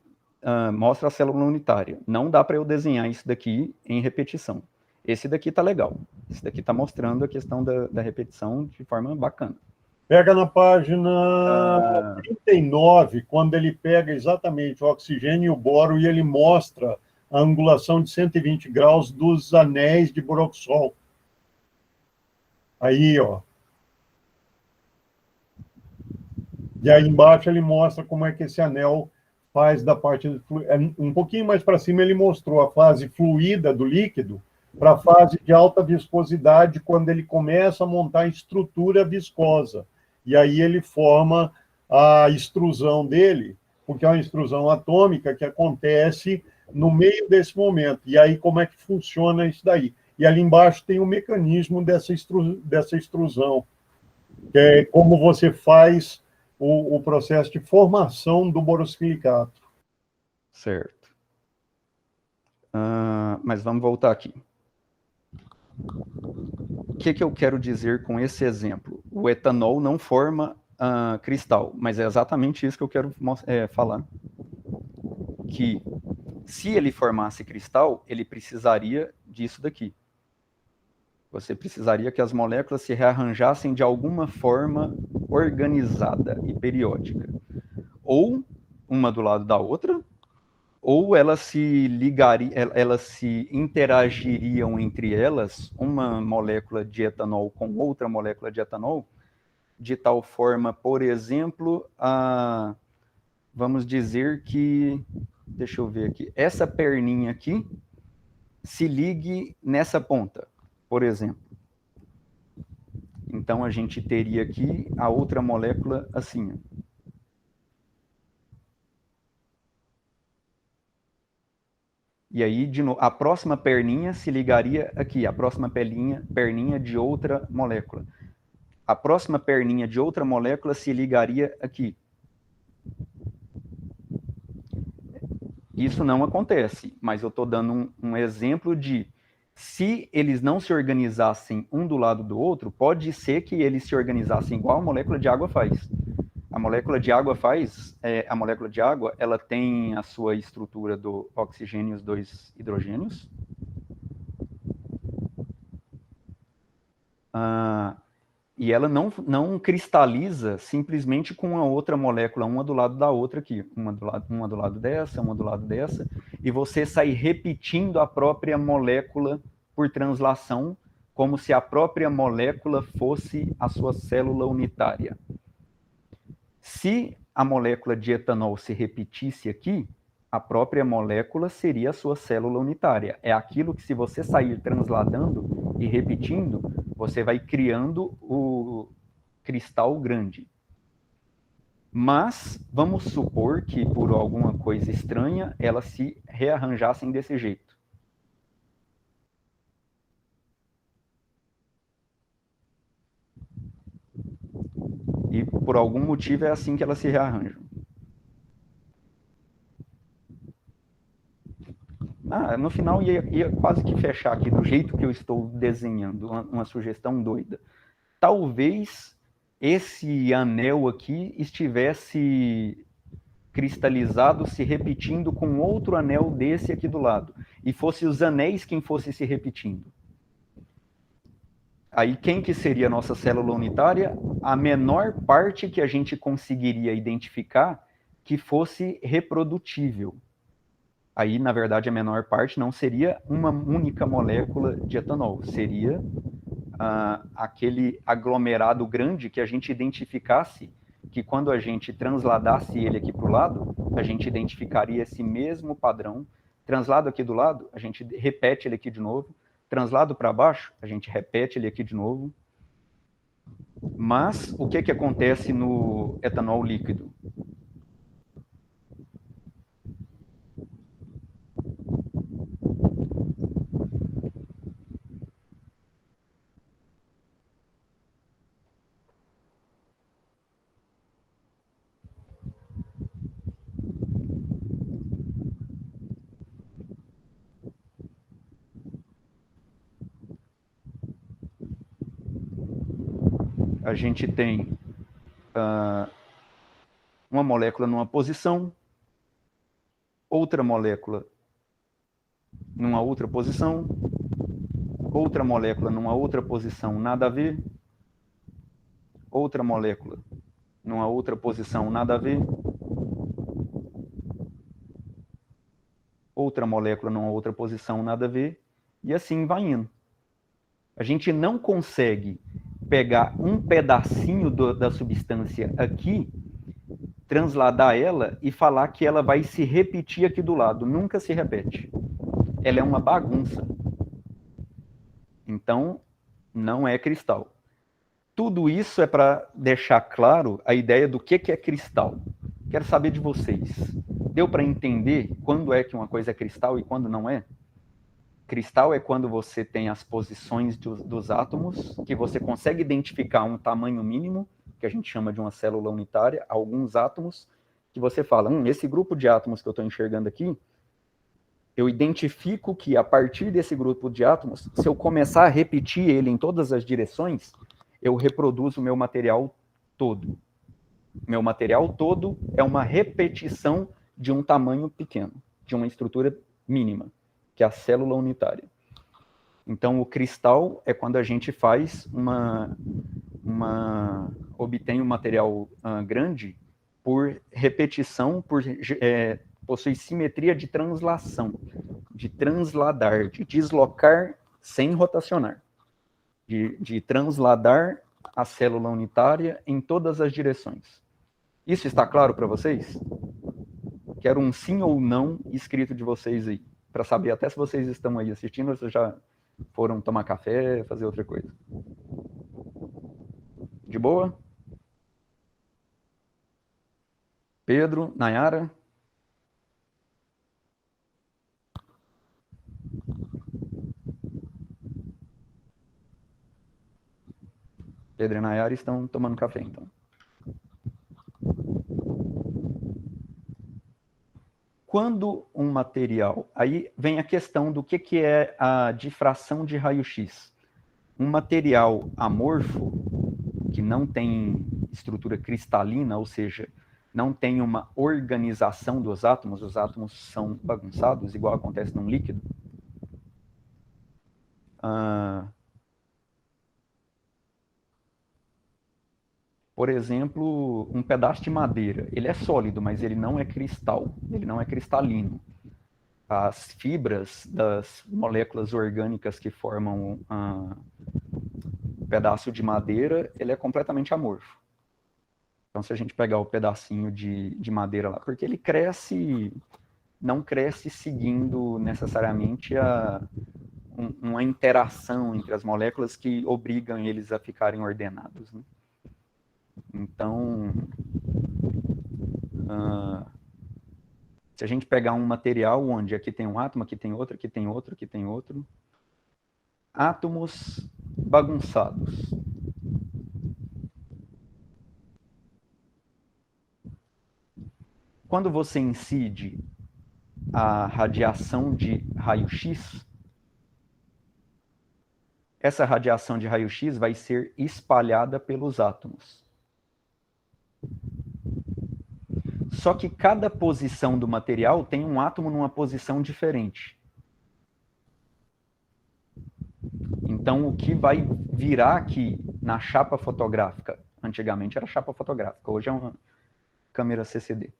mostram a célula unitária. Não dá para eu desenhar isso daqui em repetição. Esse daqui está legal. Esse daqui está mostrando a questão da repetição de forma bacana. Pega na página 39, quando ele pega exatamente o oxigênio e o boro e ele mostra a angulação de 120 graus dos anéis de Boroxol. Aí, ó. E aí embaixo ele mostra como é que esse anel faz da parte... Um pouquinho mais para cima ele mostrou a fase fluida do líquido para a fase de alta viscosidade, quando ele começa a montar a estrutura viscosa. E aí ele forma a extrusão dele, porque é uma extrusão atômica que acontece no meio desse momento. E aí, como é que funciona isso daí? E ali embaixo tem o mecanismo dessa extrusão, que é como você faz o processo de formação do borosilicato. Certo. Mas vamos voltar aqui. O que eu quero dizer com esse exemplo? O etanol não forma cristal, mas é exatamente isso que eu quero falar. Que se ele formasse cristal, ele precisaria disso daqui. Você precisaria que as moléculas se rearranjassem de alguma forma organizada e periódica. Ou uma do lado da outra, ou elas se ligariam, elas se interagiriam entre elas, uma molécula de etanol com outra molécula de etanol, de tal forma, por exemplo, vamos dizer que, deixa eu ver aqui, essa perninha aqui se ligue nessa ponta, por exemplo. Então, a gente teria aqui a outra molécula assim, ó. E aí, de novo, a próxima perninha se ligaria aqui, a próxima perninha de outra molécula. A próxima perninha de outra molécula se ligaria aqui. Isso não acontece, mas eu estou dando um exemplo de, se eles não se organizassem um do lado do outro, pode ser que eles se organizassem igual a molécula de água faz. A molécula de água ela tem a sua estrutura do oxigênio e os 2 hidrogênios. E ela não cristaliza simplesmente com a outra molécula, uma do lado da outra aqui. Uma do lado dessa, uma do lado dessa. E você sai repetindo a própria molécula por translação, como se a própria molécula fosse a sua célula unitária. Se a molécula de etanol se repetisse aqui, a própria molécula seria a sua célula unitária. É aquilo que, se você sair transladando e repetindo, você vai criando o cristal grande. Mas vamos supor que, por alguma coisa estranha, elas se rearranjassem desse jeito. E por algum motivo é assim que elas se rearranjam. No final ia quase que fechar aqui do jeito que eu estou desenhando, uma sugestão doida. Talvez esse anel aqui estivesse cristalizado, se repetindo com outro anel desse aqui do lado. E fosse os anéis quem fosse se repetindo. Aí, quem que seria a nossa célula unitária? A menor parte que a gente conseguiria identificar que fosse reprodutível. Aí, na verdade, a menor parte não seria uma única molécula de etanol, seria aquele aglomerado grande que a gente identificasse, que quando a gente transladasse ele aqui para o lado, a gente identificaria esse mesmo padrão Translado aqui do lado, a gente repete ele aqui de novo. Translado para baixo, a gente repete ele aqui de novo. Mas o que acontece no etanol líquido? A gente tem uma molécula numa posição, outra molécula numa outra posição, outra molécula numa outra posição, nada a ver, outra molécula numa outra posição, nada a ver, outra molécula numa outra posição, nada a ver, e assim vai indo. A gente não consegue pegar um pedacinho da substância aqui, transladar ela e falar que ela vai se repetir aqui do lado. Nunca se repete. Ela é uma bagunça. Então, não é cristal. Tudo isso é para deixar claro a ideia do que é cristal. Quero saber de vocês. Deu para entender quando é que uma coisa é cristal e quando não é? Cristal é quando você tem as posições dos átomos, que você consegue identificar um tamanho mínimo, que a gente chama de uma célula unitária, alguns átomos, que você fala, esse grupo de átomos que eu estou enxergando aqui, eu identifico que a partir desse grupo de átomos, se eu começar a repetir ele em todas as direções, eu reproduzo o meu material todo. Meu material todo é uma repetição de um tamanho pequeno, de uma estrutura mínima, que é a célula unitária. Então, o cristal é quando a gente faz obtém um material grande por repetição, possui simetria de translação, de transladar, de deslocar sem rotacionar, de transladar a célula unitária em todas as direções. Isso está claro para vocês? Quero um sim ou não escrito de vocês aí, para saber até se vocês estão aí assistindo ou se já foram tomar café, fazer outra coisa. De boa? Pedro, Nayara? Pedro e Nayara estão tomando café, então. Quando um material... Aí vem a questão do que é a difração de raio-x. Um material amorfo, que não tem estrutura cristalina, ou seja, não tem uma organização dos átomos, os átomos são bagunçados, igual acontece num líquido. Por exemplo, um pedaço de madeira, ele é sólido, mas ele não é cristal, ele não é cristalino. As fibras das moléculas orgânicas que formam um pedaço de madeira, ele é completamente amorfo. Então, se a gente pegar o pedacinho de madeira lá, porque ele cresce, não cresce seguindo necessariamente uma interação entre as moléculas que obrigam eles a ficarem ordenados, né? Então, se a gente pegar um material onde aqui tem um átomo, aqui tem outro, aqui tem outro, aqui tem outro, átomos bagunçados. Quando você incide a radiação de raio-x, essa radiação de raio-x vai ser espalhada pelos átomos. Só que cada posição do material tem um átomo numa posição diferente. Então, o que vai virar aqui na chapa fotográfica, antigamente era chapa fotográfica, hoje é uma câmera CCD.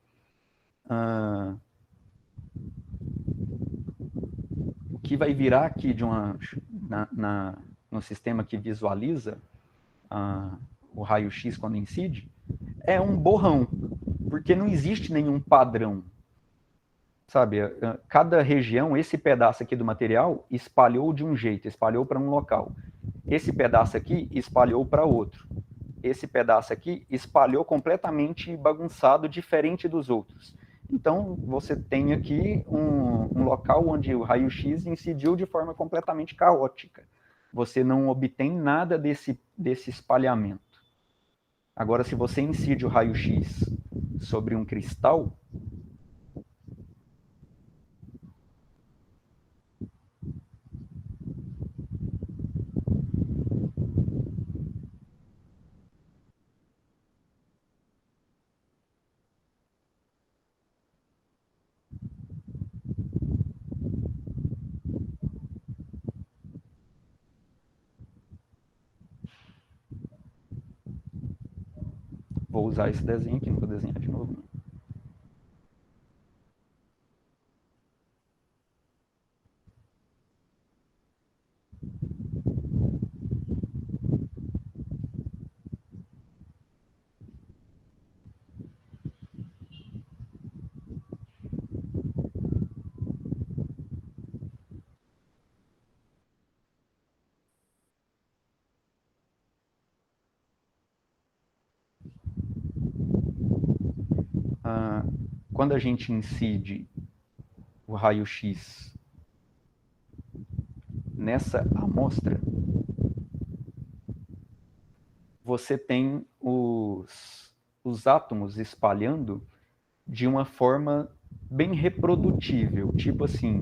O que vai virar aqui no sistema que visualiza o raio-x quando incide, é um borrão, porque não existe nenhum padrão. sabe, cada região, esse pedaço aqui do material espalhou de um jeito, espalhou para um local. Esse pedaço aqui espalhou para outro. Esse pedaço aqui espalhou completamente bagunçado, diferente dos outros. Então, você tem aqui um local onde o raio-x incidiu de forma completamente caótica. Você não obtém nada desse espalhamento. Agora, se você incide o raio-x sobre um cristal, vou usar esse desenho aqui, não vou desenhar de novo. Não. Quando a gente incide o raio-x nessa amostra, você tem os átomos espalhando de uma forma bem reprodutível. Tipo assim,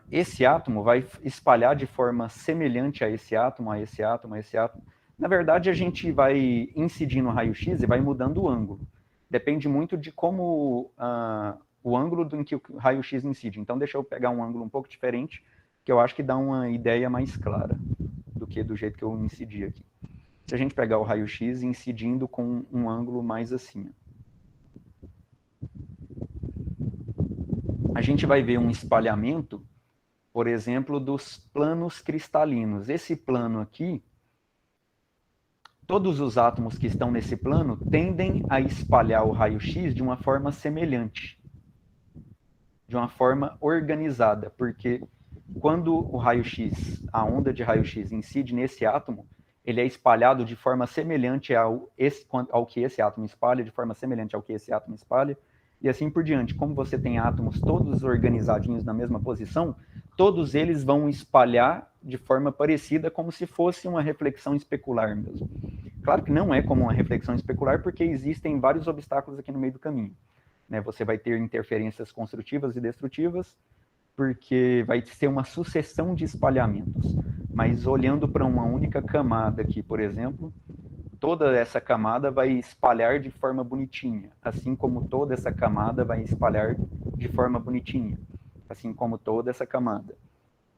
esse átomo vai espalhar de forma semelhante a esse átomo, a esse átomo, a esse átomo. Na verdade, a gente vai incidir no raio-x e vai mudando o ângulo. Depende muito de como o ângulo em que o raio-x incide. Então, deixa eu pegar um ângulo um pouco diferente, que eu acho que dá uma ideia mais clara do que do jeito que eu incidi aqui. Se a gente pegar o raio-x incidindo com um ângulo mais assim, a gente vai ver um espalhamento, por exemplo, dos planos cristalinos. Esse plano aqui, todos os átomos que estão nesse plano tendem a espalhar o raio-x de uma forma semelhante, de uma forma organizada, porque quando o raio-x, a onda de raio-x incide nesse átomo, ele é espalhado de forma semelhante ao que esse átomo espalha, de forma semelhante ao que esse átomo espalha, e assim por diante. Como você tem átomos todos organizadinhos na mesma posição, todos eles vão espalhar de forma parecida, como se fosse uma reflexão especular mesmo. Claro que não é como uma reflexão especular, porque existem vários obstáculos aqui no meio do caminho. Né? Você vai ter interferências construtivas e destrutivas, porque vai ser uma sucessão de espalhamentos. Mas olhando para uma única camada aqui, por exemplo, toda essa camada vai espalhar de forma bonitinha, assim como toda essa camada vai espalhar de forma bonitinha, assim como toda essa camada.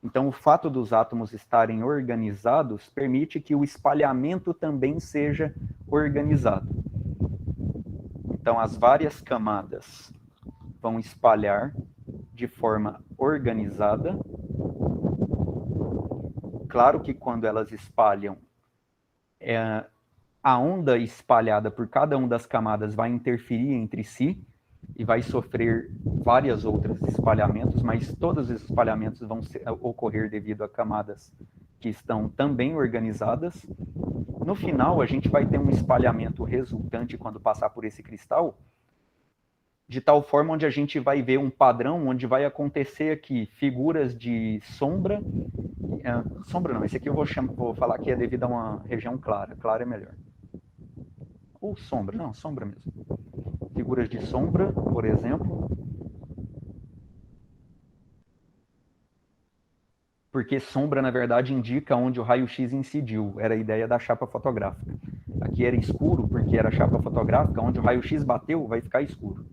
Então, o fato dos átomos estarem organizados permite que o espalhamento também seja organizado. Então, as várias camadas vão espalhar de forma organizada. Claro que quando elas espalham, a onda espalhada por cada uma das camadas vai interferir entre si e vai sofrer vários outros espalhamentos, mas todos os espalhamentos vão ocorrer devido a camadas que estão também organizadas. No final, a gente vai ter um espalhamento resultante quando passar por esse cristal, de tal forma onde a gente vai ver um padrão, onde vai acontecer aqui figuras de sombra. Sombra não, esse aqui eu vou falar que é devido a uma região clara. Clara é melhor. Ou sombra, não, sombra mesmo. Figuras de sombra, por exemplo. Porque sombra, na verdade, indica onde o raio-x incidiu. Era a ideia da chapa fotográfica. Aqui era escuro, porque era chapa fotográfica, onde o raio-x bateu, vai ficar escuro.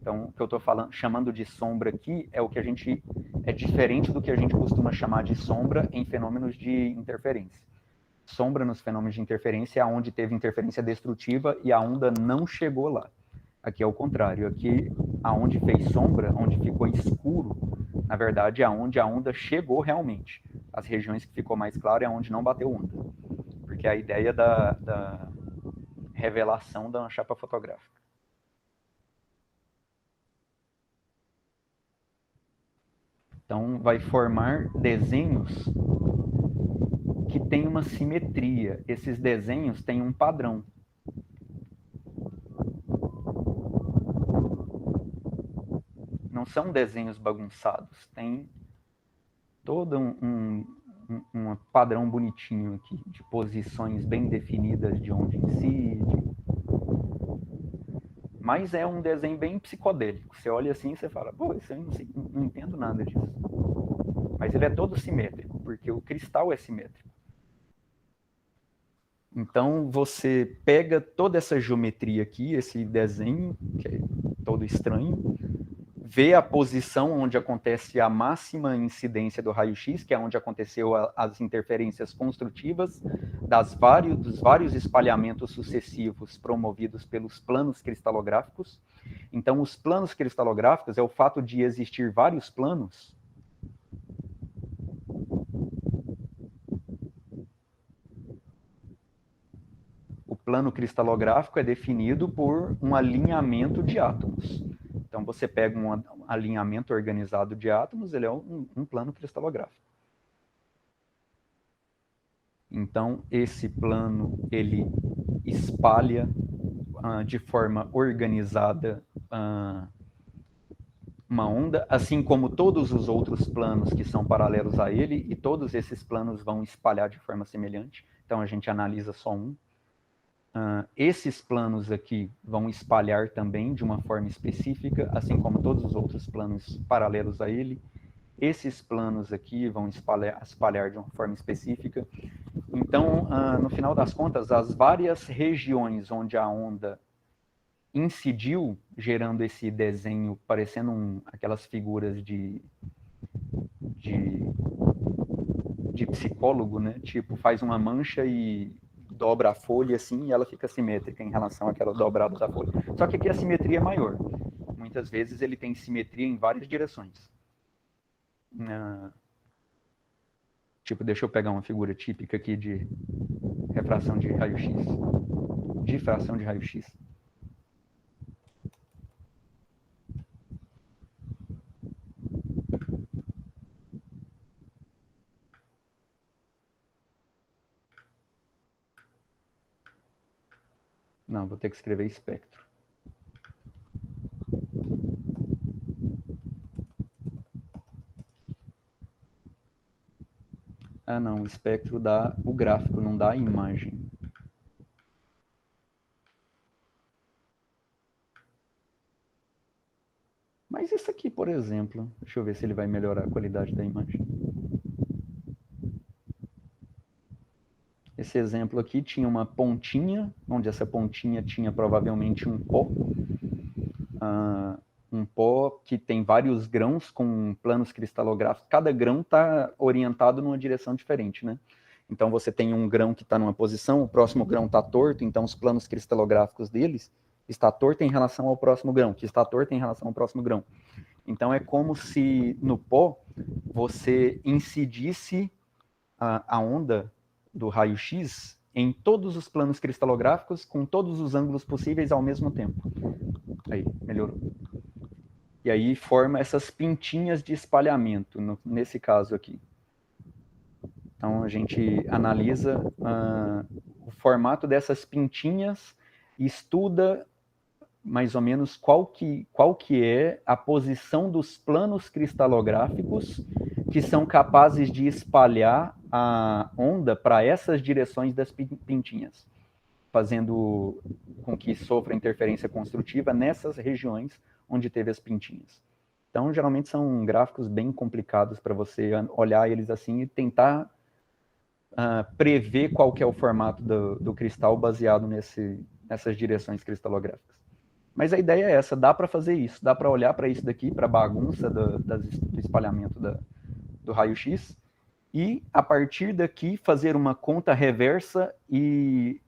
Então, o que eu estou chamando de sombra aqui é diferente do que a gente costuma chamar de sombra em fenômenos de interferência. Sombra nos fenômenos de interferência é onde teve interferência destrutiva e a onda não chegou lá. Aqui é o contrário. Aqui, aonde fez sombra, onde ficou escuro, na verdade, é onde a onda chegou realmente. As regiões que ficou mais claro é onde não bateu onda. Porque é a ideia da revelação da chapa fotográfica. Então, vai formar desenhos que têm uma simetria. Esses desenhos têm um padrão. Não são desenhos bagunçados, tem todo um padrão bonitinho aqui, de posições bem definidas de onde incide. Mas é um desenho bem psicodélico. Você olha assim e você fala, pô, isso eu não entendo nada disso. Mas ele é todo simétrico, porque o cristal é simétrico. Então, você pega toda essa geometria aqui, esse desenho, que é todo estranho, vê a posição onde acontece a máxima incidência do raio-x, que é onde aconteceu as interferências construtivas dos vários espalhamentos sucessivos promovidos pelos planos cristalográficos. Então, os planos cristalográficos é o fato de existir vários planos. O plano cristalográfico é definido por um alinhamento de átomos. Então, você pega um alinhamento organizado de átomos, ele é um plano cristalográfico. Então, esse plano, ele espalha de forma organizada uma onda, assim como todos os outros planos que são paralelos a ele, e todos esses planos vão espalhar de forma semelhante. Então, a gente analisa só um. Esses planos aqui vão espalhar também de uma forma específica, assim como todos os outros planos paralelos a ele. Esses planos aqui vão espalhar de uma forma específica. Então, no final das contas, as várias regiões onde a onda incidiu, gerando esse desenho parecendo aquelas figuras de psicólogo, né? Tipo, faz uma mancha e dobra a folha assim e ela fica simétrica em relação àquela dobrada da folha. Só que aqui a simetria é maior. Muitas vezes ele tem simetria em várias direções. Tipo, deixa eu pegar uma figura típica aqui de refração de raio-x. Difração de raio-x. Não, vou ter que escrever espectro. Ah, não, o espectro dá o gráfico, não dá a imagem. Mas isso aqui, por exemplo, deixa eu ver se ele vai melhorar a qualidade da imagem. Esse exemplo aqui tinha uma pontinha, onde essa pontinha tinha provavelmente um pó. Um pó que tem vários grãos com planos cristalográficos. Cada grão está orientado numa direção diferente, né? Então, você tem um grão que está numa posição, o próximo grão está torto, então os planos cristalográficos deles está torto em relação ao próximo grão, que está torto em relação ao próximo grão. Então, é como se no pó você incidisse a onda do raio-x em todos os planos cristalográficos com todos os ângulos possíveis ao mesmo tempo. Aí, melhorou. E aí forma essas pintinhas de espalhamento, nesse caso aqui. Então, a gente analisa o formato dessas pintinhas e estuda mais ou menos qual que é a posição dos planos cristalográficos que são capazes de espalhar a onda para essas direções das pintinhas, fazendo com que sofra interferência construtiva nessas regiões onde teve as pintinhas. Então, geralmente são gráficos bem complicados para você olhar eles assim e tentar prever qual que é o formato do cristal baseado nessas direções cristalográficas. Mas a ideia é essa, dá para fazer isso, dá para olhar para isso daqui, para a bagunça do espalhamento do raio-x, e a partir daqui fazer uma conta reversa e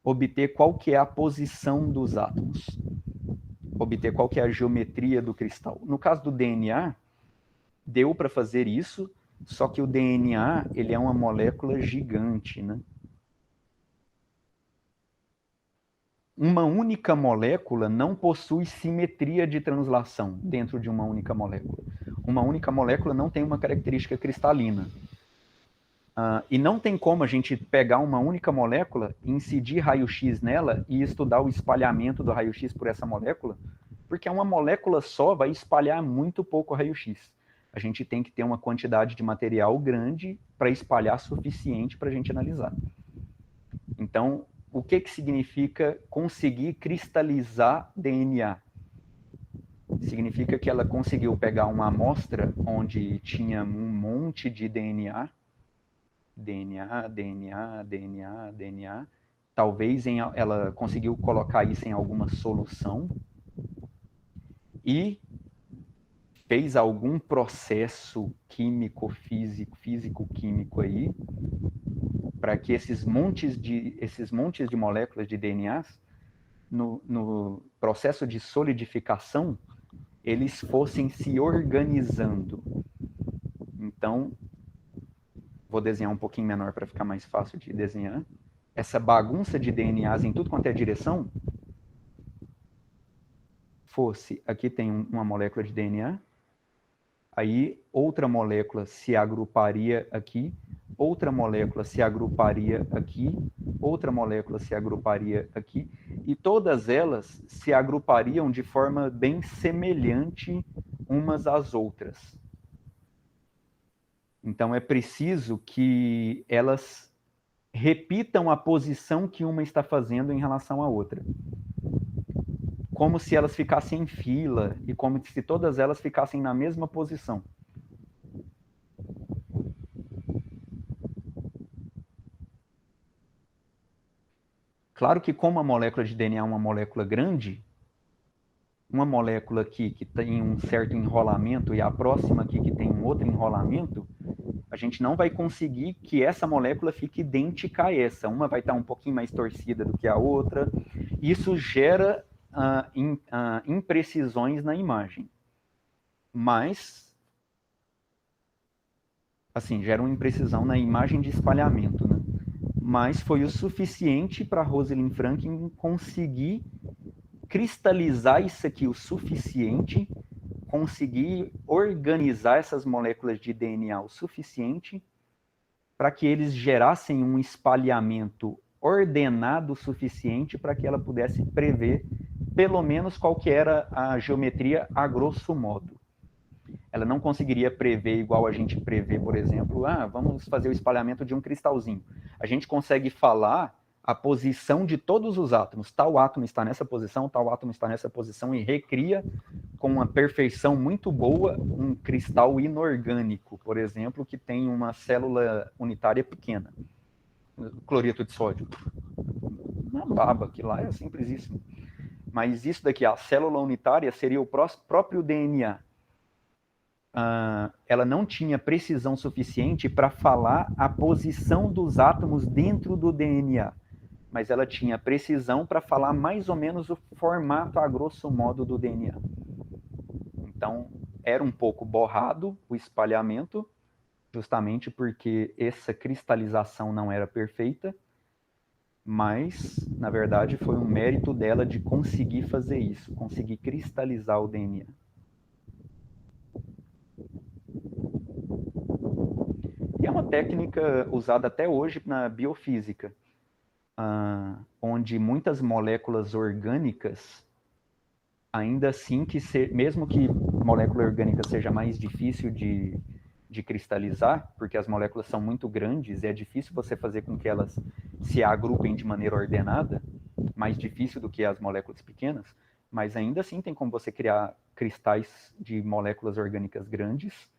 obter qual que é a posição dos átomos, obter qual que é a geometria do cristal. No caso do DNA, deu para fazer isso, só que o DNA ele é uma molécula gigante, né? uma única molécula não possui simetria de translação dentro de uma única molécula. Uma única molécula não tem uma característica cristalina. E não tem como a gente pegar uma única molécula, incidir raio-x nela e estudar o espalhamento do raio-x por essa molécula, porque uma molécula só vai espalhar muito pouco raio-x. A gente tem que ter uma quantidade de material grande para espalhar suficiente para a gente analisar. Então, o que significa conseguir cristalizar DNA? Significa que ela conseguiu pegar uma amostra onde tinha um monte de DNA, talvez ela conseguiu colocar isso em alguma solução e fez algum processo físico-químico aí, para que esses montes de moléculas de DNAs, no processo de solidificação, eles fossem se organizando. Então, vou desenhar um pouquinho menor para ficar mais fácil de desenhar. Essa bagunça de DNAs em tudo quanto é direção, aqui tem uma molécula de DNA, aí outra molécula se agruparia aqui, outra molécula se agruparia aqui, outra molécula se agruparia aqui, e todas elas se agrupariam de forma bem semelhante umas às outras. Então é preciso que elas repitam a posição que uma está fazendo em relação à outra. Como se elas ficassem em fila e como se todas elas ficassem na mesma posição. Claro que como a molécula de DNA é uma molécula grande, uma molécula aqui que tem um certo enrolamento e a próxima aqui que tem um outro enrolamento, a gente não vai conseguir que essa molécula fique idêntica a essa. Uma vai estar um pouquinho mais torcida do que a outra. Isso gera imprecisões na imagem. Mas, assim, gera uma imprecisão na imagem de espalhamento, né? Mas foi o suficiente para Rosalind Franklin conseguir cristalizar isso aqui o suficiente, conseguir organizar essas moléculas de DNA o suficiente para que eles gerassem um espalhamento ordenado o suficiente para que ela pudesse prever pelo menos qual que era a geometria a grosso modo. Ela não conseguiria prever igual a gente prevê, por exemplo, vamos fazer o espalhamento de um cristalzinho. A gente consegue falar a posição de todos os átomos. Tal átomo está nessa posição, tal átomo está nessa posição e recria com uma perfeição muito boa um cristal inorgânico, por exemplo, que tem uma célula unitária pequena. Cloreto de sódio. Uma baba, que lá é simplesíssimo. Mas isso daqui, a célula unitária, seria o próprio DNA. Ela não tinha precisão suficiente para falar a posição dos átomos dentro do DNA, mas ela tinha precisão para falar mais ou menos o formato a grosso modo do DNA. Então, era um pouco borrado o espalhamento, justamente porque essa cristalização não era perfeita, mas, na verdade, foi um mérito dela de conseguir fazer isso, conseguir cristalizar o DNA. E é uma técnica usada até hoje na biofísica, onde muitas moléculas orgânicas, ainda assim, mesmo que molécula orgânica seja mais difícil de cristalizar, porque as moléculas são muito grandes, e é difícil você fazer com que elas se agrupem de maneira ordenada, mais difícil do que as moléculas pequenas, mas ainda assim tem como você criar cristais de moléculas orgânicas grandes,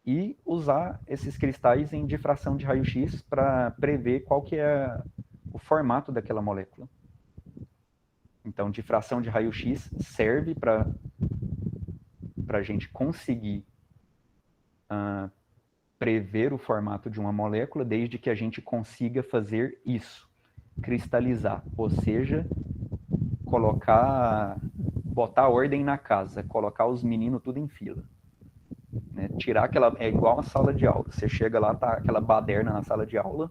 e usar esses cristais em difração de raio-x para prever qual que é o formato daquela molécula. Então, difração de raio-x serve para a gente conseguir prever o formato de uma molécula, desde que a gente consiga fazer isso, cristalizar, ou seja, botar ordem na casa, colocar os meninos tudo em fila. Né? Tirar aquela... É igual a sala de aula. Você chega lá, tá aquela baderna na sala de aula.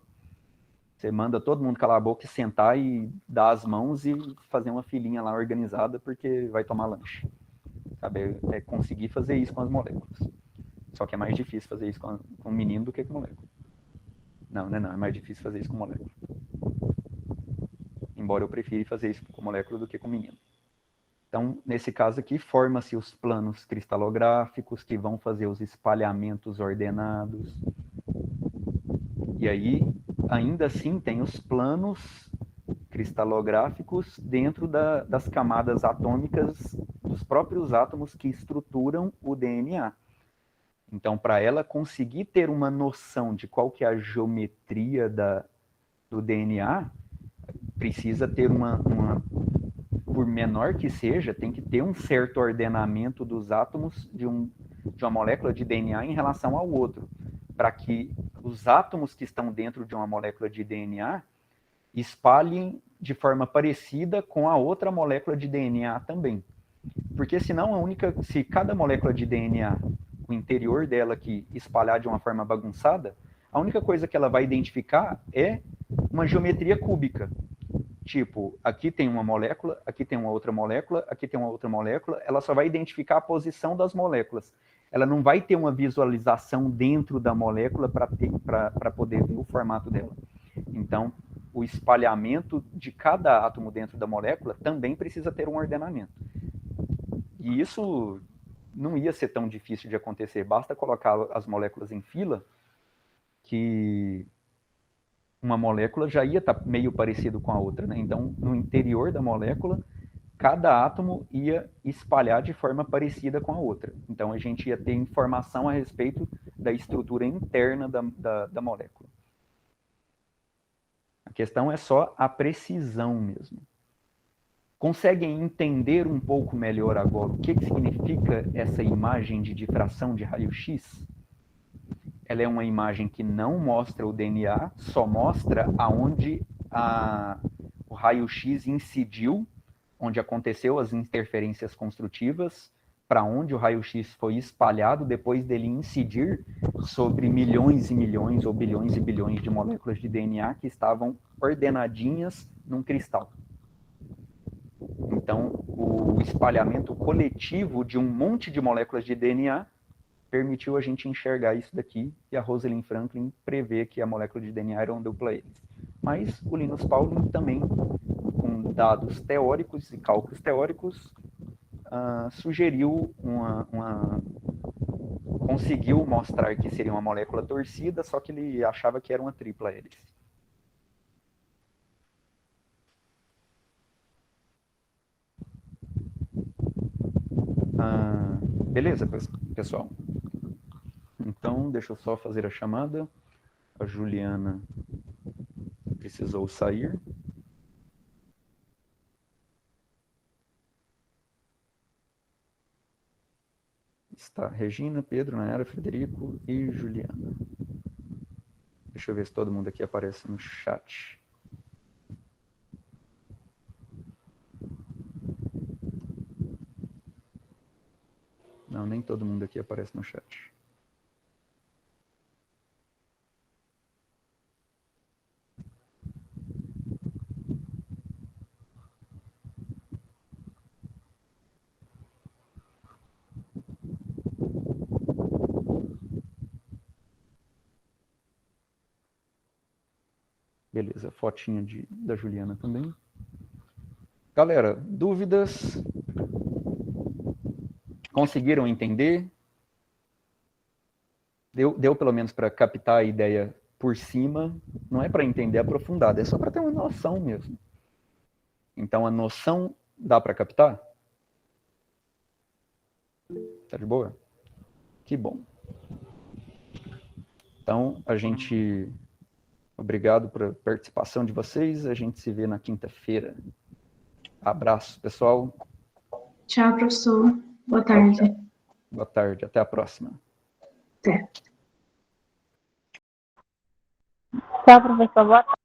Você manda todo mundo calar a boca e sentar e dar as mãos e fazer uma filinha lá organizada porque vai tomar lanche. Sabe? É conseguir fazer isso com as moléculas. Só que é mais difícil fazer isso com um menino do que com molécula. Não, não é não. É mais difícil fazer isso com molécula. Embora eu prefira fazer isso com molécula do que com menino. Então, nesse caso aqui, forma-se os planos cristalográficos que vão fazer os espalhamentos ordenados. E aí, ainda assim, tem os planos cristalográficos dentro das camadas atômicas dos próprios átomos que estruturam o DNA. Então, para ela conseguir ter uma noção de qual que é a geometria do DNA, precisa ter por menor que seja, tem que ter um certo ordenamento dos átomos de uma molécula de DNA em relação ao outro, para que os átomos que estão dentro de uma molécula de DNA espalhem de forma parecida com a outra molécula de DNA também. Porque senão se cada molécula de DNA, o interior dela aqui espalhar de uma forma bagunçada, a única coisa que ela vai identificar é uma geometria cúbica. Tipo, aqui tem uma molécula, aqui tem uma outra molécula, aqui tem uma outra molécula, ela só vai identificar a posição das moléculas. Ela não vai ter uma visualização dentro da molécula para poder ver o formato dela. Então, o espalhamento de cada átomo dentro da molécula também precisa ter um ordenamento. E isso não ia ser tão difícil de acontecer. Basta colocar as moléculas em fila que uma molécula já ia estar meio parecido com a outra, né? Então, no interior da molécula, cada átomo ia espalhar de forma parecida com a outra. Então, a gente ia ter informação a respeito da estrutura interna da molécula. A questão é só a precisão mesmo. Conseguem entender um pouco melhor agora o que significa essa imagem de difração de raio-x? Ela é uma imagem que não mostra o DNA, só mostra aonde o raio-x incidiu, onde aconteceu as interferências construtivas, para onde o raio-x foi espalhado depois dele incidir sobre milhões e milhões ou bilhões e bilhões de moléculas de DNA que estavam ordenadinhas num cristal. Então, o espalhamento coletivo de um monte de moléculas de DNA permitiu a gente enxergar isso daqui, e a Rosalind Franklin prevê que a molécula de DNA era uma dupla hélice. Mas o Linus Pauling também, com dados teóricos e cálculos teóricos, sugeriu conseguiu mostrar que seria uma molécula torcida, só que ele achava que era uma tripla hélice. Beleza, pessoal? Então, deixa eu só fazer a chamada. A Juliana precisou sair. Está Regina, Pedro, Nayara, Frederico e Juliana. Deixa eu ver se todo mundo aqui aparece no chat. Não, nem todo mundo aqui aparece no chat. Beleza, fotinha da Juliana também. Galera, dúvidas? Conseguiram entender? Deu pelo menos para captar a ideia por cima? Não é para entender aprofundado, é só para ter uma noção mesmo. Então, a noção dá para captar? Tá de boa? Que bom. Então, obrigado pela participação de vocês. A gente se vê na quinta-feira. Abraço, pessoal. Tchau, professor. Boa tarde. Tchau. Boa tarde. Até a próxima. Até. Tchau, professor. Boa tarde.